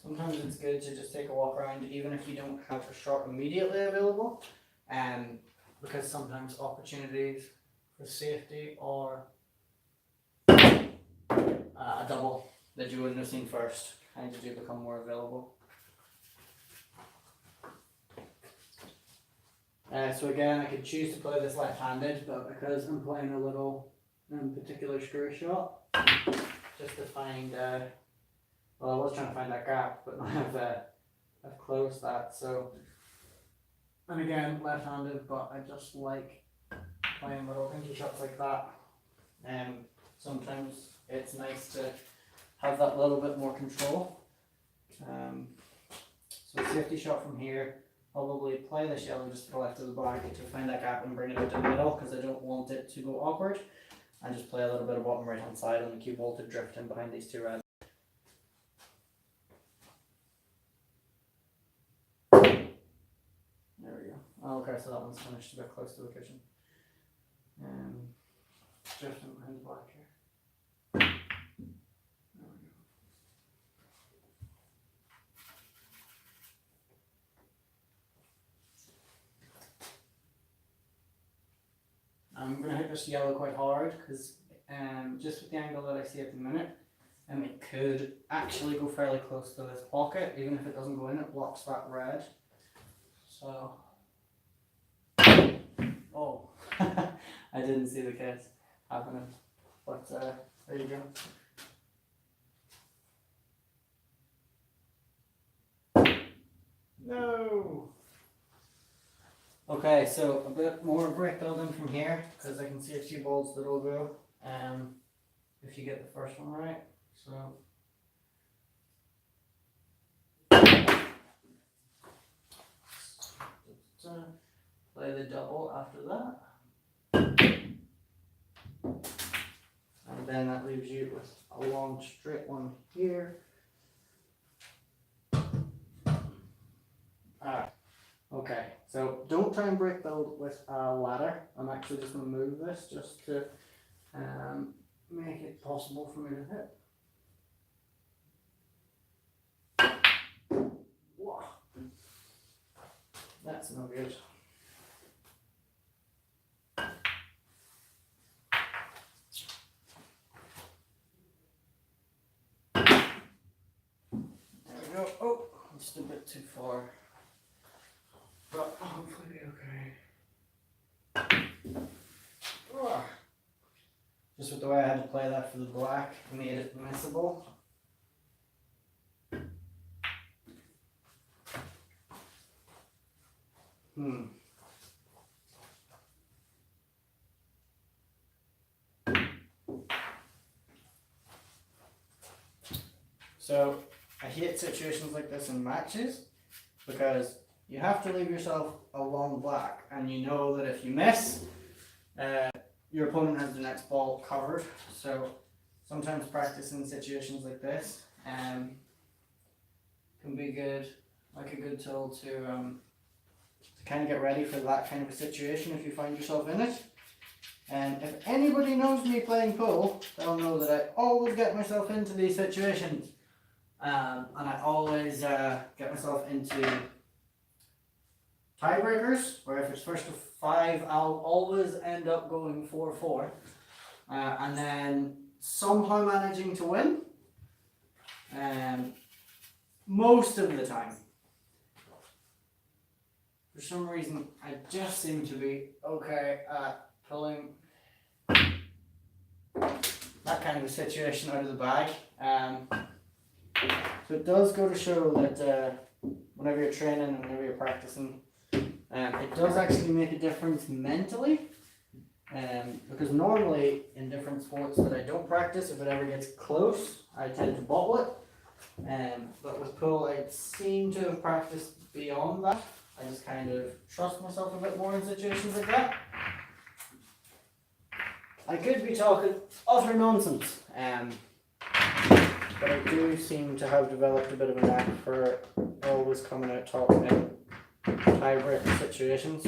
Sometimes it's good to just take a walk around, even if you don't have a shot immediately available, because sometimes opportunities for safety or a double that you wouldn't have seen first kind of do become more available. So again, I could choose to play this left-handed, but because I'm playing a little particular screw shot, just to find Well, I was trying to find that gap, but now I've closed that. So, and again, left-handed, but I just like playing little pinky shots like that. Sometimes it's nice to have that little bit more control. So safety shot from here, probably play this yellow just to the left of the bag to find that gap and bring it out to the middle because I don't want it to go awkward. And just play a little bit of bottom right hand side on the cue ball to drift in behind these two reds. There we go. Okay, so that one's finished a bit close to the cushion. Drifting behind the black here. There we go. I'm going to hit this yellow quite hard because just with the angle that I see at the minute, it could actually go fairly close to this pocket. Even if it doesn't go in, it blocks that red. So, oh, I didn't see the kiss happening, but there you go. No! Okay, so a bit more brick building from here, because I can see a few balls that'll go, if you get the first one right. So, play the double after that. And then that leaves you with a long straight one here. Alright, okay, so don't try and break build with a ladder. I'm actually just going to move this just to make it possible for me to hit. Whoa. That's no good. There we go. Oh, just a bit too far. But hopefully be okay. Oh. Just with the way I had to play that for the black, made it missable. So I hate situations like this in matches because you have to leave yourself a long black, and you know that if you miss, your opponent has the next ball covered. So sometimes practicing situations like this can be good, like a good tool to kind of get ready for that kind of a situation if you find yourself in it. And if anybody knows me playing pool, they'll know that I always get myself into these situations. And I always get myself into tiebreakers, where if it's first to 5, I'll always end up going 4-4, and then somehow managing to win, most of the time. For some reason, I just seem to be okay at pulling that kind of a situation out of the bag. So it does go to show that whenever you're training and whenever you're practicing, it does actually make a difference mentally, because normally in different sports that I don't practice, if it ever gets close, I tend to bottle it. But with pool, I seem to have practiced beyond that. I just kind of trust myself a bit more in situations like that. I could be talking utter nonsense, but I do seem to have developed a bit of a knack for always coming out top in tiebreak situations.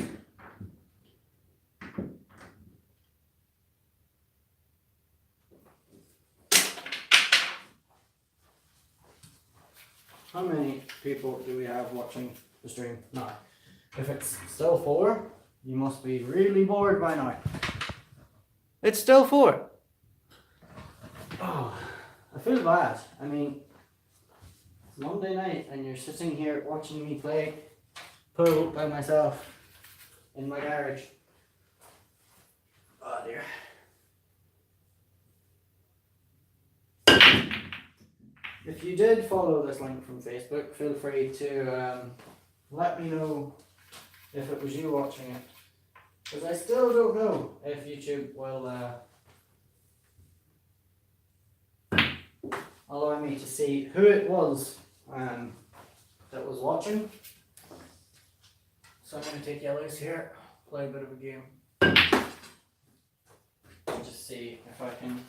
How many people do we have watching the stream now? If it's still 4, you must be really bored by now. It's still 4. Oh, I feel bad. I mean, it's Monday night and you're sitting here watching me play pool by myself in my garage. Oh dear. if you did follow this link from Facebook, feel free to let me know if it was you watching it. Because I still don't know if YouTube will allow me to see who it was that was watching. So I'm going to take yellows here, play a bit of a game, and just see if I can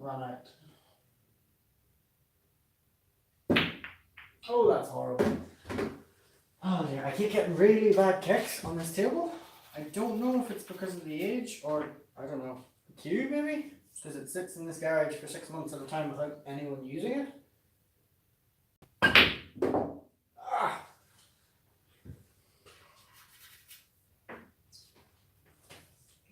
run out. Oh, that's horrible. Oh dear, I keep getting really bad kicks on this table. I don't know if it's because of the age or, I don't know, the cube maybe? Because it sits in this garage for 6 months at a time without anyone using it. Ah.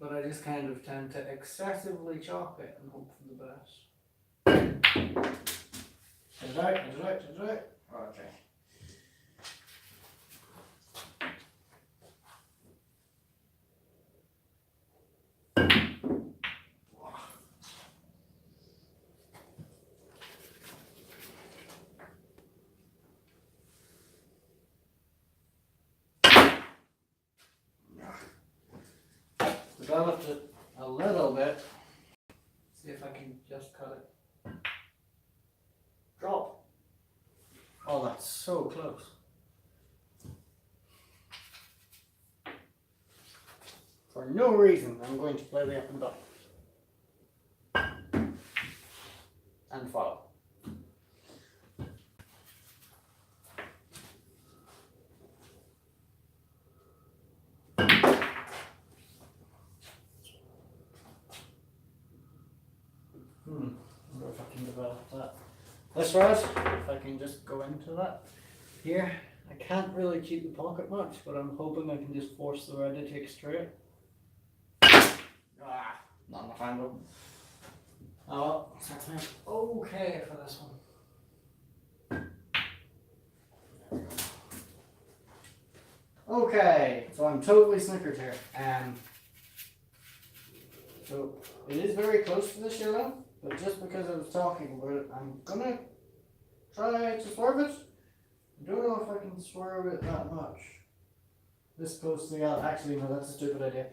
But I just kind of tend to excessively chop it and hope for the best. Is it out? Is it out? Is it out? Okay. Developed it a little bit. See if I can just cut it. Drop. Oh, that's so close. For no reason, I'm going to play the up and down. And follow. I wonder if I can develop that. This rod, if I can just go into that here. I can't really keep the pocket much, but I'm hoping I can just force the rod to take straight. Ah, not enough angle. Oh well, that's okay for this one. There we go. Okay, so I'm totally snickered here. So it is very close to this yellow, but just because I was talking about it, I'm gonna try to swerve it. I don't know if I can swerve it that much. This close to the yellow. Actually, no, that's a stupid idea.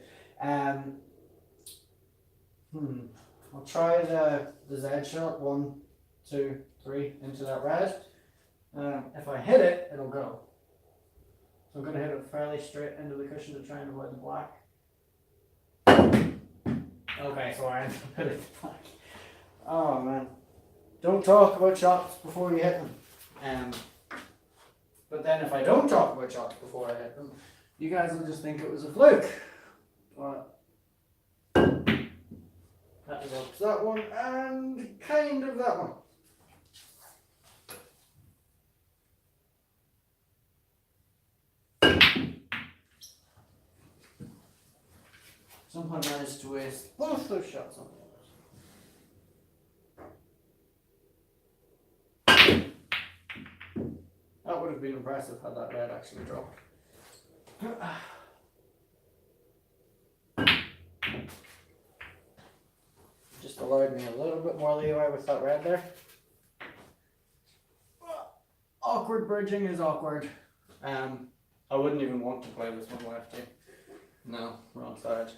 I'll try the Z shot. 1, 2, 3 into that red. If I hit it, it'll go. So I'm going to hit it fairly straight into the cushion to try and avoid the black. Okay, so I ended up hitting the black. Oh man. Don't talk about shots before you hit them. But then if I don't talk about shots before I hit them, you guys will just think it was a fluke. But that develops that one and kind of that one. Somehow managed to waste both those shots on those. That would have been impressive had that red actually dropped. Just allowed me a little bit more leeway with that red there. Awkward bridging is awkward. I wouldn't even want to play this one lefty. No, wrong side.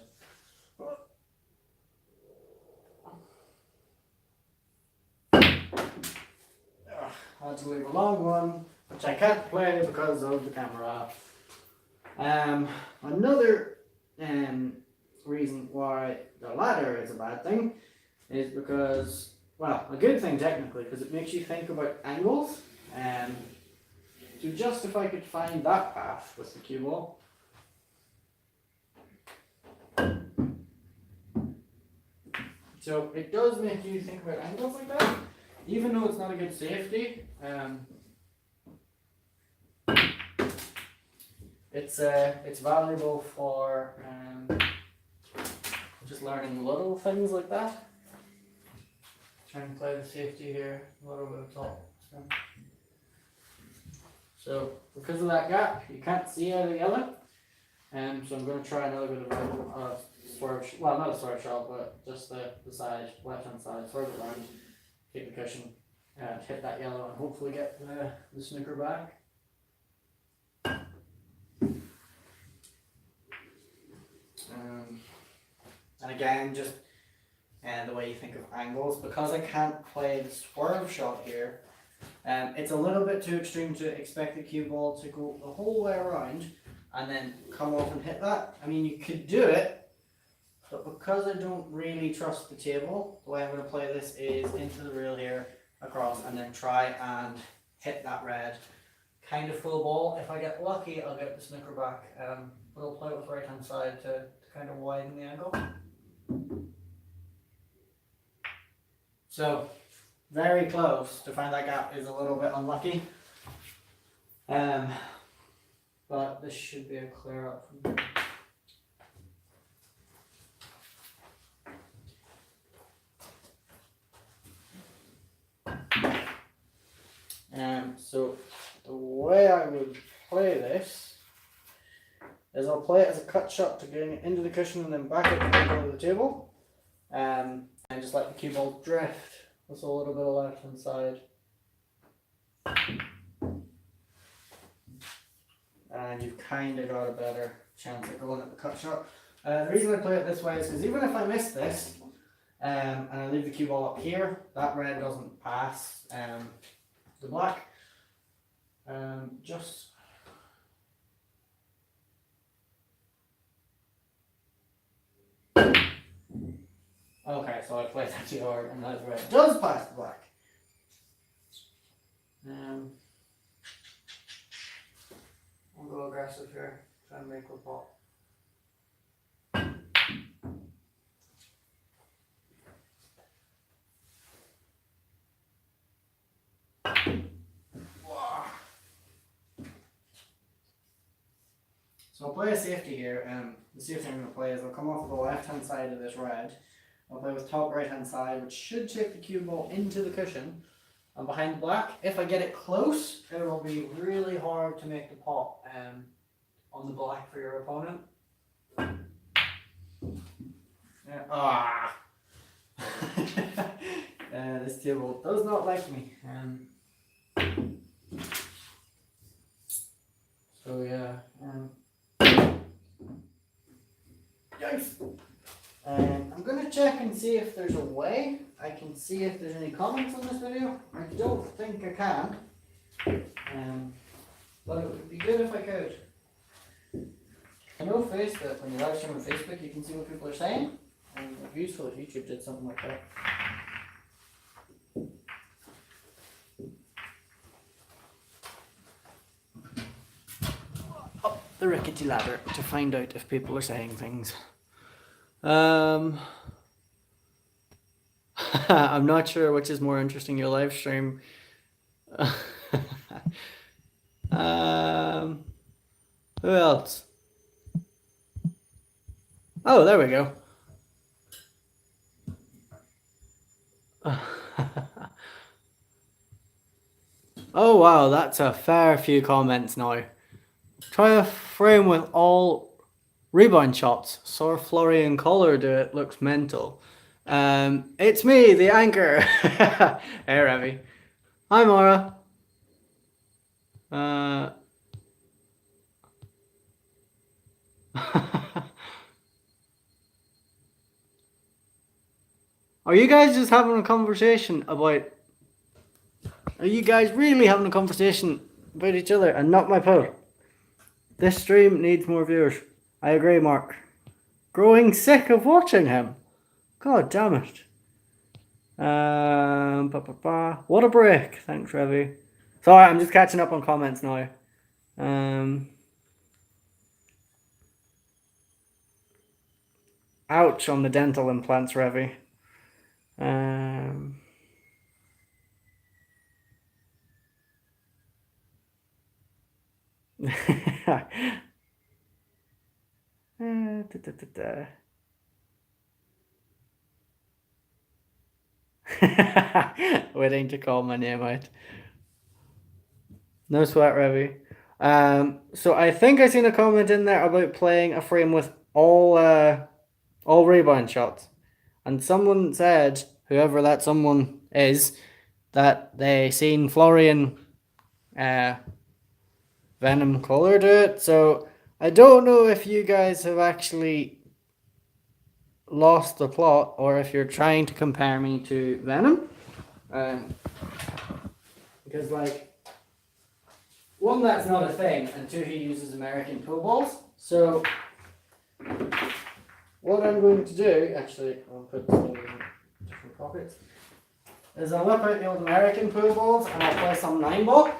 I had to leave a long one, which I can't play because of the camera. Another reason why the ladder is a bad thing is because, well, a good thing technically, because it makes you think about angles. So just if I could find that path with the cue ball. So it does make you think about angles like that, even though it's not a good safety. It's valuable for just learning little things like that. Try and play the safety here, a little bit of top. So because of that gap, you can't see out of the yellow. So I'm going to try another bit of swerve, well, not a swerve shot, but just the side, left hand side, swerve it around, take the cushion, hit that yellow, and hopefully get the snooker back. And again, just the way you think of angles, because I can't play the swerve shot here, it's a little bit too extreme to expect the cue ball to go the whole way around and then come off and hit that. I mean, you could do it, but because I don't really trust the table, the way I'm going to play this is into the rail here, across, and then try and hit that red kind of full ball. If I get lucky, I'll get the snooker back, but I'll play it with right hand side to kind of widen the angle. So, very close to find that gap is a little bit unlucky. But this should be a clear up from here. So the way I would play this is I'll play it as a cut shot to getting it into the cushion and then back it to the middle of the table. And just let the cue ball drift with a little bit of left hand side. And you've kind of got a better chance of going at the cut shot. The reason I play it this way is because even if I miss this, and I leave the cue ball up here, that red doesn't pass the black. Just okay, so I played that too hard, and that red does pass the black. I'll go aggressive here, try and make a pop. So I'll play a safety here. The safety I'm going to play is I'll come off the left hand side of this red. I'll play with top right hand side, which should take the cue ball into the cushion. And behind the black, if I get it close, it will be really hard to make the pop on the black for your opponent. This table does not like me. So yeah. Yikes! I'm going to check and see if there's a way I can see if there's any comments on this video. I don't think I can, but it would be good if I could. I know Facebook, when you live stream on Facebook, you can see what people are saying, and it would be useful if YouTube did something like that. Up the rickety ladder to find out if people are saying things. I'm not sure which is more interesting, your live stream. Who else? Oh, there we go. Oh wow, that's a fair few comments now. Try a frame with all rebound shots. Saw Florian Collar do it. Looks mental. It's me, the anchor. Hey, Revy. Hi, Mara. Are you guys just having a conversation about... Are you guys really having a conversation about each other and not my post? This stream needs more viewers. I agree, Mark. Growing sick of watching him. God damn it. What a break. Thanks, Revy. Sorry, I'm just catching up on comments now. Ouch on the dental implants, Revy. Waiting to call my name out. No sweat, Revy. So I think I seen a comment in there about playing a frame with all all rebound shots. And someone said, whoever that someone is, that they seen Florian Venom Color do it. So I don't know if you guys have actually lost the plot or if you're trying to compare me to Venom. Because, like, one, that's not a thing, and two, he uses American pool balls. So what I'm going to do, actually, I'll put this in different pockets, is I'll whip out the old American pool balls and I'll play some 9-ball.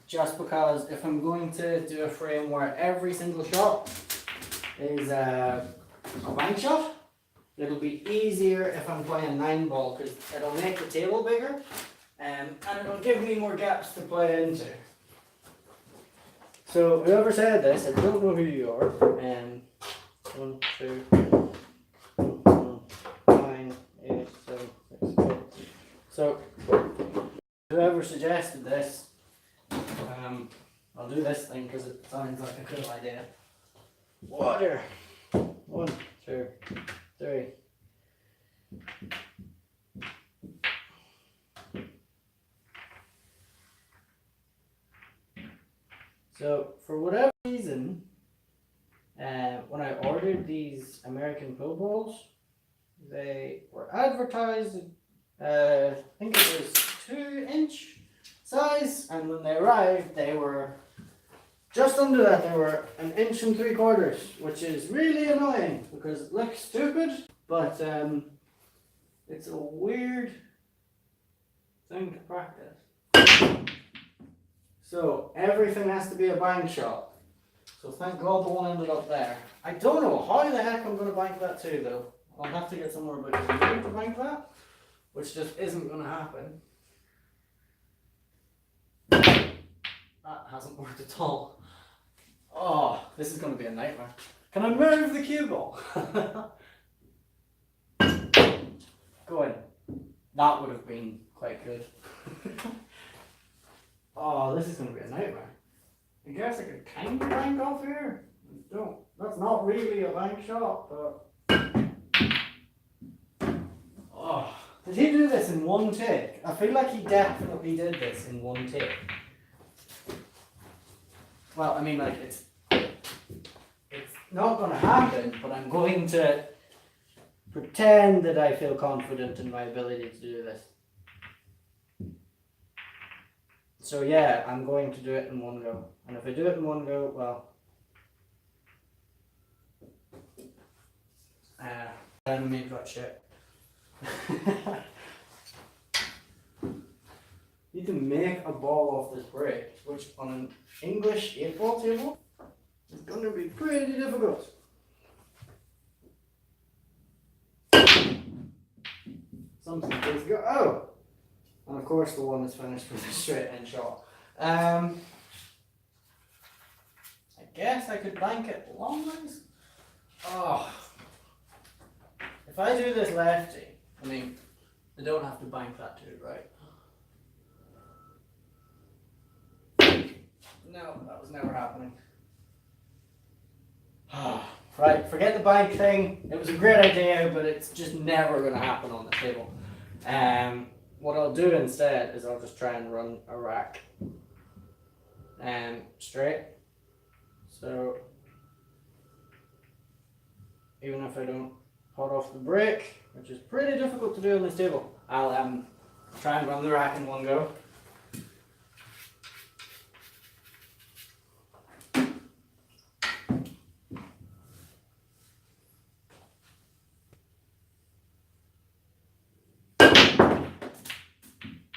Just because if I'm going to do a frame where every single shot is a bank shot, it'll be easier if I'm playing 9-ball because it'll make the table bigger and it'll give me more gaps to play into. So whoever said this, I don't know who you are. 1, 2, 9, 8, 7, 6, 8. So whoever suggested this, I'll do this thing because it sounds like a cool idea. Water. 1, 2, 3. So for whatever reason, when I ordered these American pool balls, they were advertised, I think it was 2-inch size, and when they arrived, they were just under that. They were 1 3/4 inches, which is really annoying because it looks stupid, but it's a weird thing to practice. So everything has to be a bank shot. So thank God the one ended up there. I don't know how the heck I'm going to bank that too, though. I'll have to get somewhere but to bank that, which just isn't going to happen. That hasn't worked at all. Oh, this is going to be a nightmare. Can I move the cue ball? Go in. That would have been quite good. Oh, this is going to be a nightmare. I guess I could kind of bank off here. Don't. That's not really a bank shot, but. Oh, did he do this in one take? I feel like he definitely did this in one take. Well, I mean, like, it's not going to happen, but I'm going to pretend that I feel confident in my ability to do this. So yeah, I'm going to do it in one go. And if I do it in one go, well, then make that shit. Need to make a ball off this break, which on an English 8-ball table is going to be pretty difficult. Something needs to go. Oh! And of course the one is finished with a straight end shot. I guess I could bank it long ways. Oh. If I do this lefty, I mean, I don't have to bank that too, right? No, that was never happening. Right, forget the bank thing. It was a great idea, but it's just never going to happen on the table. What I'll do instead is I'll just try and run a rack straight. So even if I don't hot off the break, which is pretty difficult to do on this table, I'll try and run the rack in one go.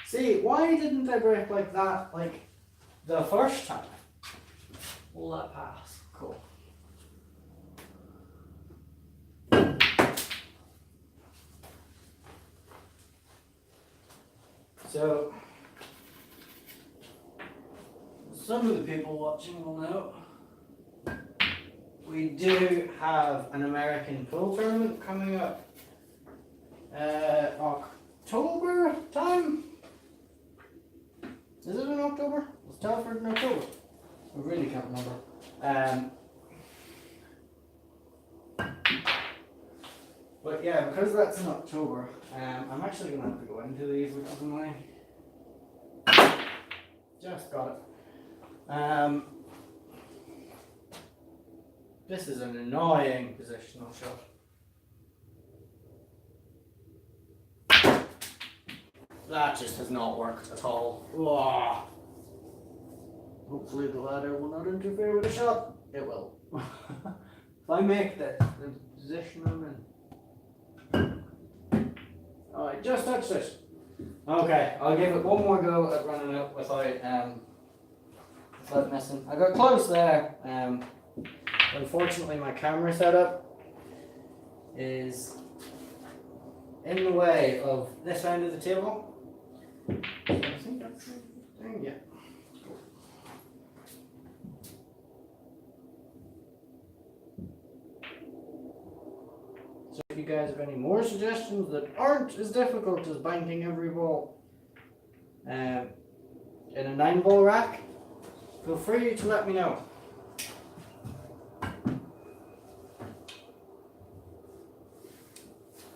See, why didn't I break like that, like the first time? Will that pass? Cool. So, some of the people watching will know we do have an American pool tournament coming up October time. Is it in October? Was Telford in October? I really can't remember. because that's in October, I'm actually going to have to go into these, which is annoying. Just got it. This is an annoying positional shot. That just has not worked at all. Whoa. Hopefully the ladder will not interfere with the shot. It will. If I make the position I'm in. Oh, I just touched it. Okay, I'll give it one more go at running it without missing. I got close there. Unfortunately, my camera setup is in the way of this end of the table. So I think that's the thing, yeah. So if you guys have any more suggestions that aren't as difficult as banking every ball in a 9-ball rack, feel free to let me know.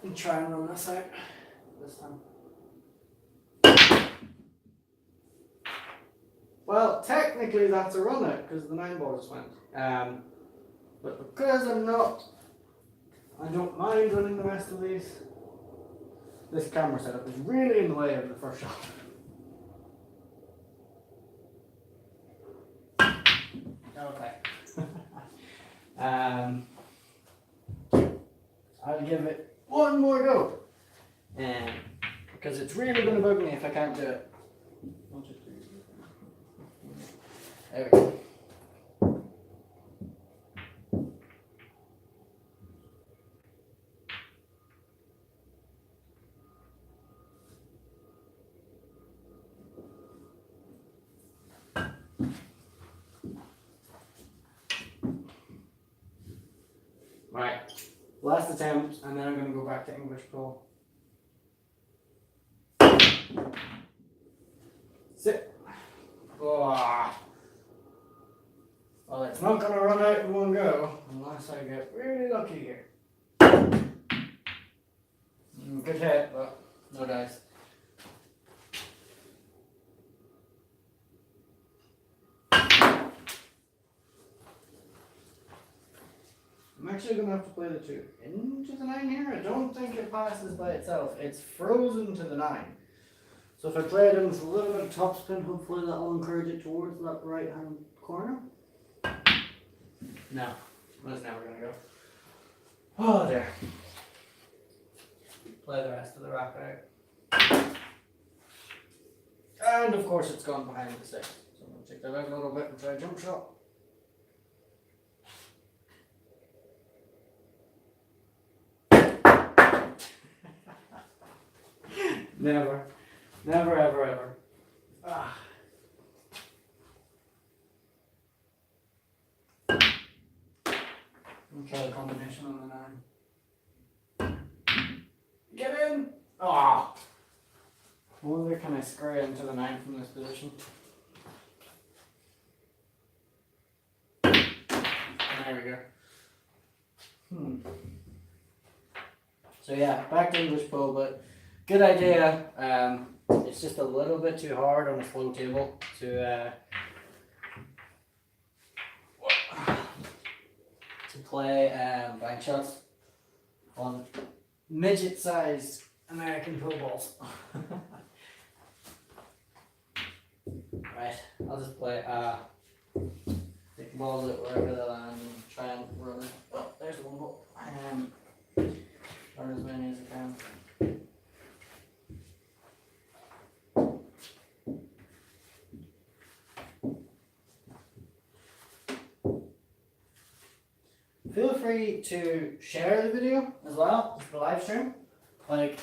And try and run this out this time. Well, technically that's a run out because the 9-ball just went. But because I don't mind running the rest of these. This camera setup is really in the way of the first shot. Okay. I'll give it one more go. Because it's really going to bug me if I can't do it. There we go. Right, last attempt, and then I'm going to go back to English Pro. Sit. Oh. Well, it's not going to run out in one go, unless I get really lucky here. Good hit, but no dice. I'm actually going to have to play the 2 into the 9 here. I don't think it passes by itself. It's frozen to the 9. So if I play it in with a little bit of topspin, hopefully that will encourage it towards that right hand corner. No, that's never going to go. Oh, there. Play the rest of the rack out. And of course it's gone behind the 6. So I'm going to take that out a little bit and try a jump shot. Never. Never, ever, ever. Ah. Try the combination on the 9. Get in! Ah! I wonder can I square into the 9 from this position? There we go. So yeah, back to English Pro, but good idea. It's just a little bit too hard on a slow table to play bank shots on midget-sized American pro balls. Right, I'll just play take the balls out wherever they land and try and run it. Oh, there's the one ball. Run as many as I can. Feel free to share the video as well, the live stream. Like,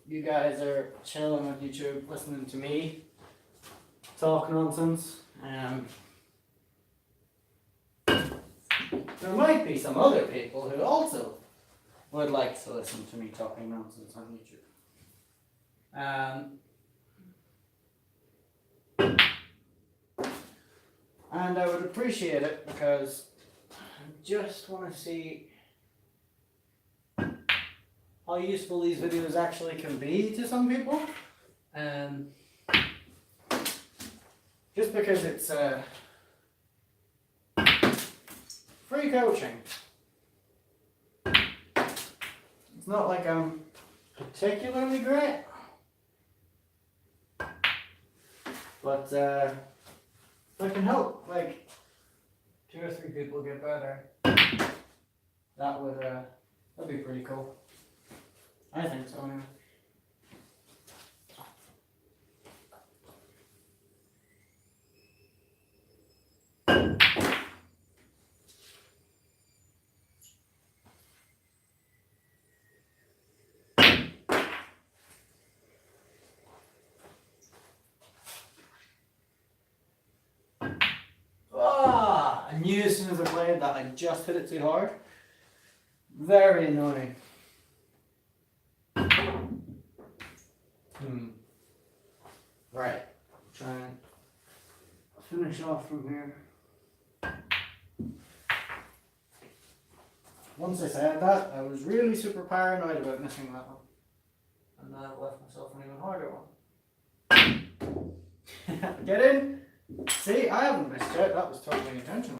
you guys are chilling on YouTube, listening to me talk nonsense. There might be some other people who also would like to listen to me talking nonsense on YouTube. And I would appreciate it because I just want to see how useful these videos actually can be to some people. Just because it's free coaching. It's not like I'm particularly great, but if I can help like 2 or 3 people get better, that'd be pretty cool. I think so anyway. I knew as soon as I played that I just hit it too hard. Very annoying. Right. Try and finish off from here. Once I said that, I was really super paranoid about missing that one. And now I've left myself an even harder one. Get in! See, I haven't missed it. That was totally intentional.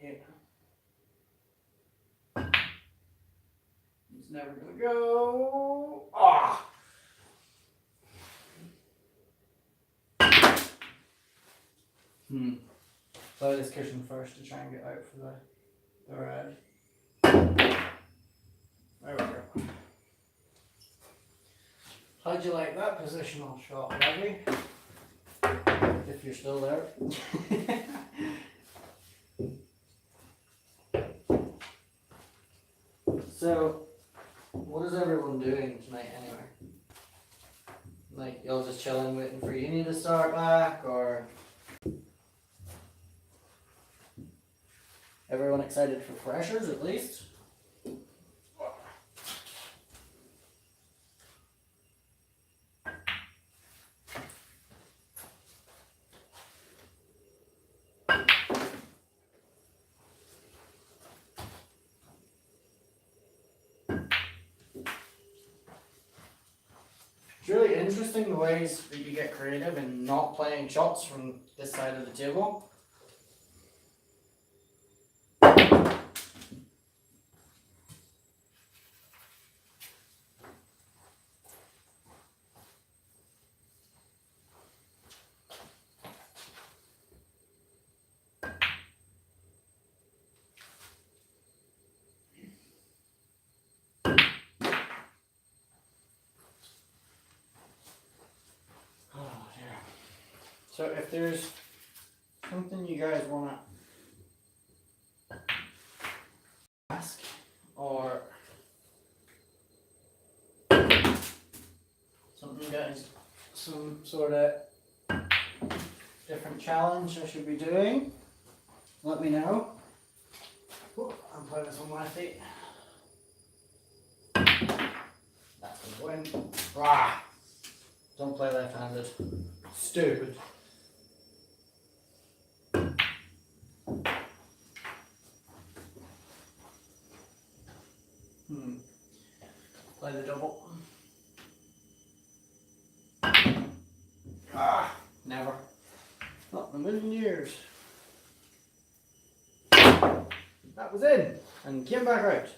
Yeah. It's never gonna go. Ah! Play this cushion first to try and get out for the red. There we go. How'd you like that positional shot, Maggie? If you're still there. So, what is everyone doing tonight anyway? Like, y'all just chilling waiting for uni to start back, or everyone excited for freshers at least? It's really interesting the ways that you get creative in not playing shots from this side of the table. So if there's something you guys want to ask, or something you guys, some sort of different challenge I should be doing, let me know. Oh, I'm playing this on my feet. That's the win. Rah! Don't play left-handed. Stupid. Play the double. Never. Not in a million years. That was in and came back out.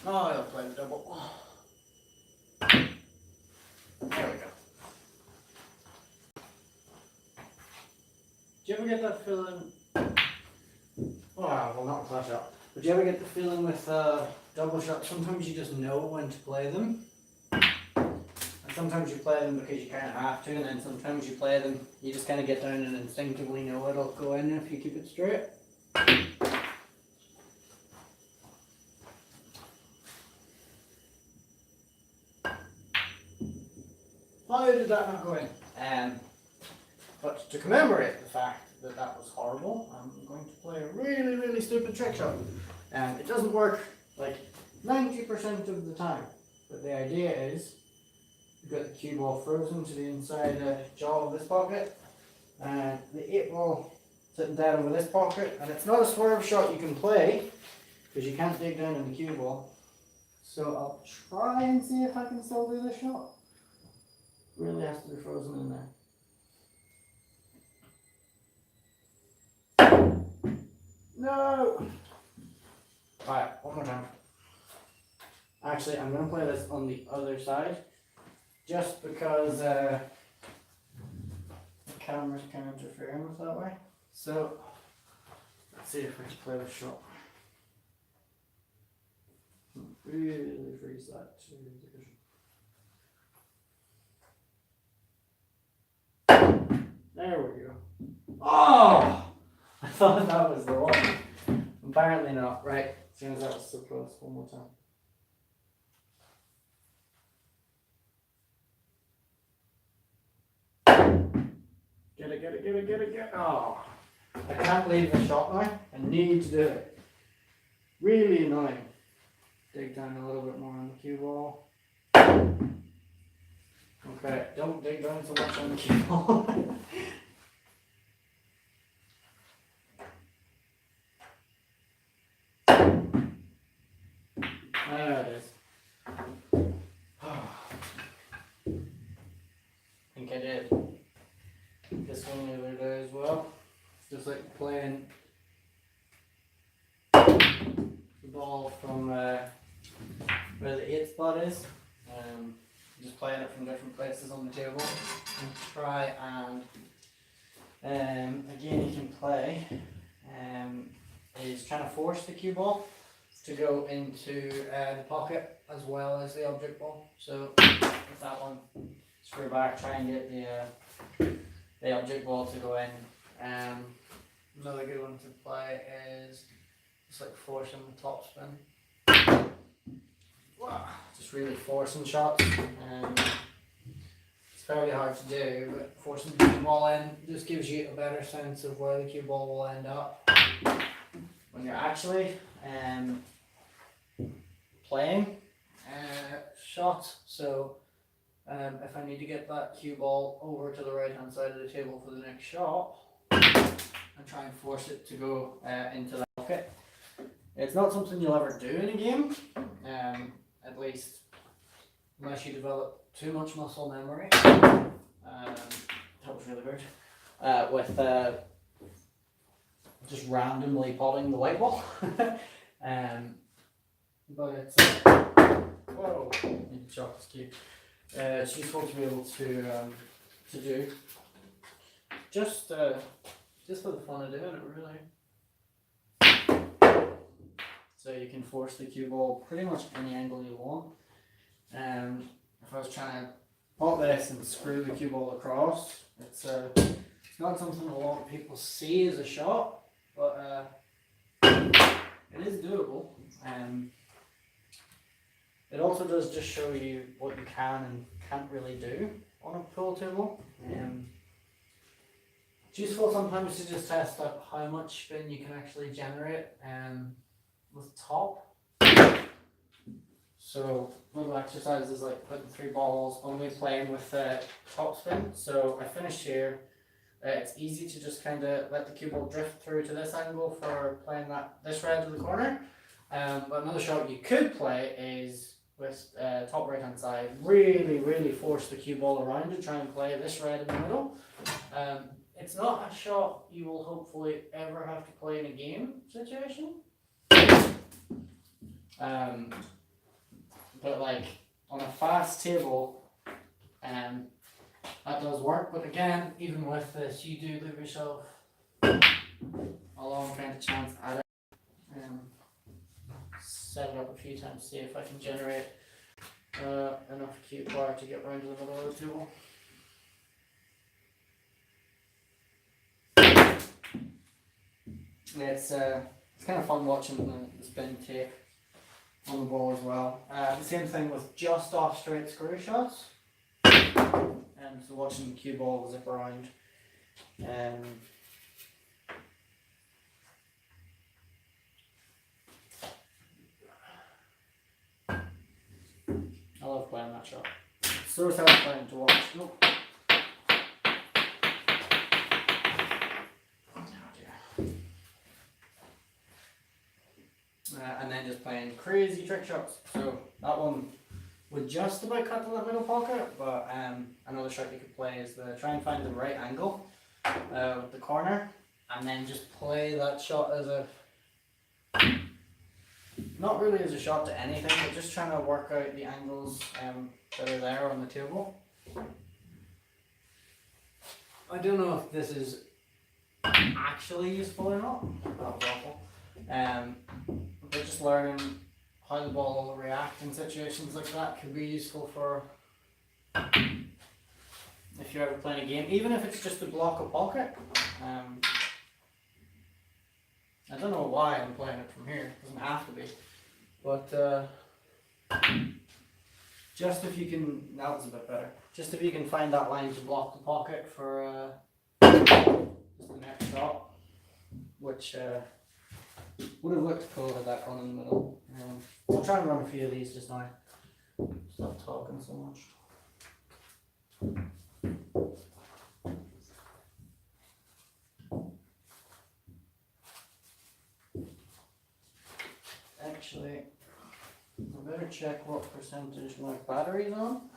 Oh, I'll play the double. There we go. Do you ever get that feeling? Well, not flat shot. But do you ever get the feeling with double shots? Sometimes you just know when to play them. And sometimes you play them because you kind of have to, and then sometimes you play them, you just kind of get down and instinctively know it'll go in if you keep it straight. Why did that not go in? But to commemorate the fact that that was horrible, I'm going to play a really, really stupid trick shot. It doesn't work like 90% of the time, but the idea is you've got the cue ball frozen to the inside jaw of this pocket, and the 8 ball sitting down over this pocket, and it's not a swerve shot you can play because you can't dig down in the cue ball. So I'll try and see if I can still do this shot. Really has to be frozen in there. No! Alright, one more time. Actually, I'm going to play this on the other side just because the camera's kind of interfering with that way. So, let's see if we can play this shot. Really freeze that to the vision. There we go. Oh! I thought that was the one. Apparently not. Right, as soon as that was so close. One more time. Get it, get it, get it, get it, get it. Oh! I can't leave the shot now. I need to do it. Really annoying. Dig down a little bit more on the cue ball. Okay, don't dig down so much on the cue ball. There it is. I think I did this one the other day as well. It's just like playing the ball from where the 8 spot is. Just playing it from different places on the table and try and again you can play is trying to force the cue ball to go into the pocket as well as the object ball. So with that one, screw back, try and get the object ball to go in. Another good one to play is just like forcing the top spin. Just really forcing shots. It's fairly hard to do, but forcing the cue ball in just gives you a better sense of where the cue ball will end up when you're actually playing shots. So if I need to get that cue ball over to the right hand side of the table for the next shot and try and force it to go into that pocket. It's not something you'll ever do in a game, at least unless you develop too much muscle memory. That was really weird. With just randomly potting the white ball. But it's whoa, I need to chop this cue. It's useful to be able to do just for the fun of doing it, really. So you can force the cue ball pretty much any angle you want. If I was trying to pop this and screw the cue ball across, it's not something a lot of people see as a shot, but it is doable. It also does just show you what you can and can't really do on a pool table. It's useful sometimes to just test out how much spin you can actually generate with top. So little exercises like putting 3 balls, only playing with top spin. So I finished here. It's easy to just kind of let the cue ball drift through to this angle for playing this red to the corner. But another shot you could play is with top right hand side, really force the cue ball around to try and play this red in the middle. It's not a shot you will hopefully ever have to play in a game situation. But like on a fast table, that does work. But again, even with this, you do leave yourself a long kind of chance at it. Set it up a few times, see if I can generate enough cue power to get round to the middle of the table. It's kind of fun watching the spin take on the ball as well. The same thing with just off straight screw shots. So watching the cue ball zip around. I love playing that shot. It's so satisfying to watch. Nope. and then just playing crazy trick shots. So that one would just about cut to that middle pocket, but another shot you could play is try and find the right angle with the corner, and then just play that shot as not really as a shot to anything, but just trying to work out the angles that are there on the table. I don't know if this is actually useful or not. That was awful. But just learning how the ball will react in situations like that could be useful for if you're ever playing a game, even if it's just to block a pocket. I don't know why I'm playing it from here. It doesn't have to be, but just if you can, that was a bit better. Just if you can find that line to block the pocket for just the next shot, which would have looked cool had that gone in the middle. I'll try and run a few of these just now. Stop talking so much. Actually, I better check what percentage my battery's on,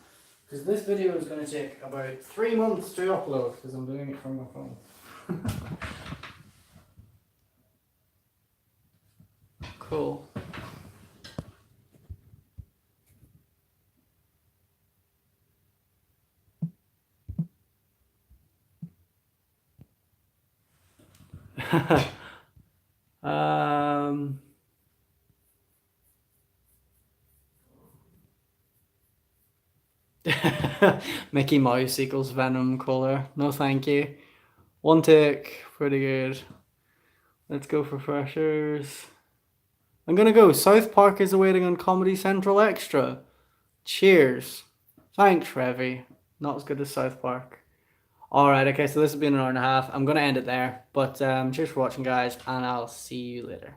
because this video is going to take about 3 months to upload because I'm doing it from my phone. Cool. Mickey Mouse equals Venom color. No thank you. One take, pretty good. Let's go for freshers. I'm gonna go South Park is awaiting on Comedy Central Extra. Cheers. Thanks, Revy. Not as good as South Park. Alright, okay, so this has been an hour and a half. I'm gonna end it there. But cheers for watching, guys, and I'll see you later.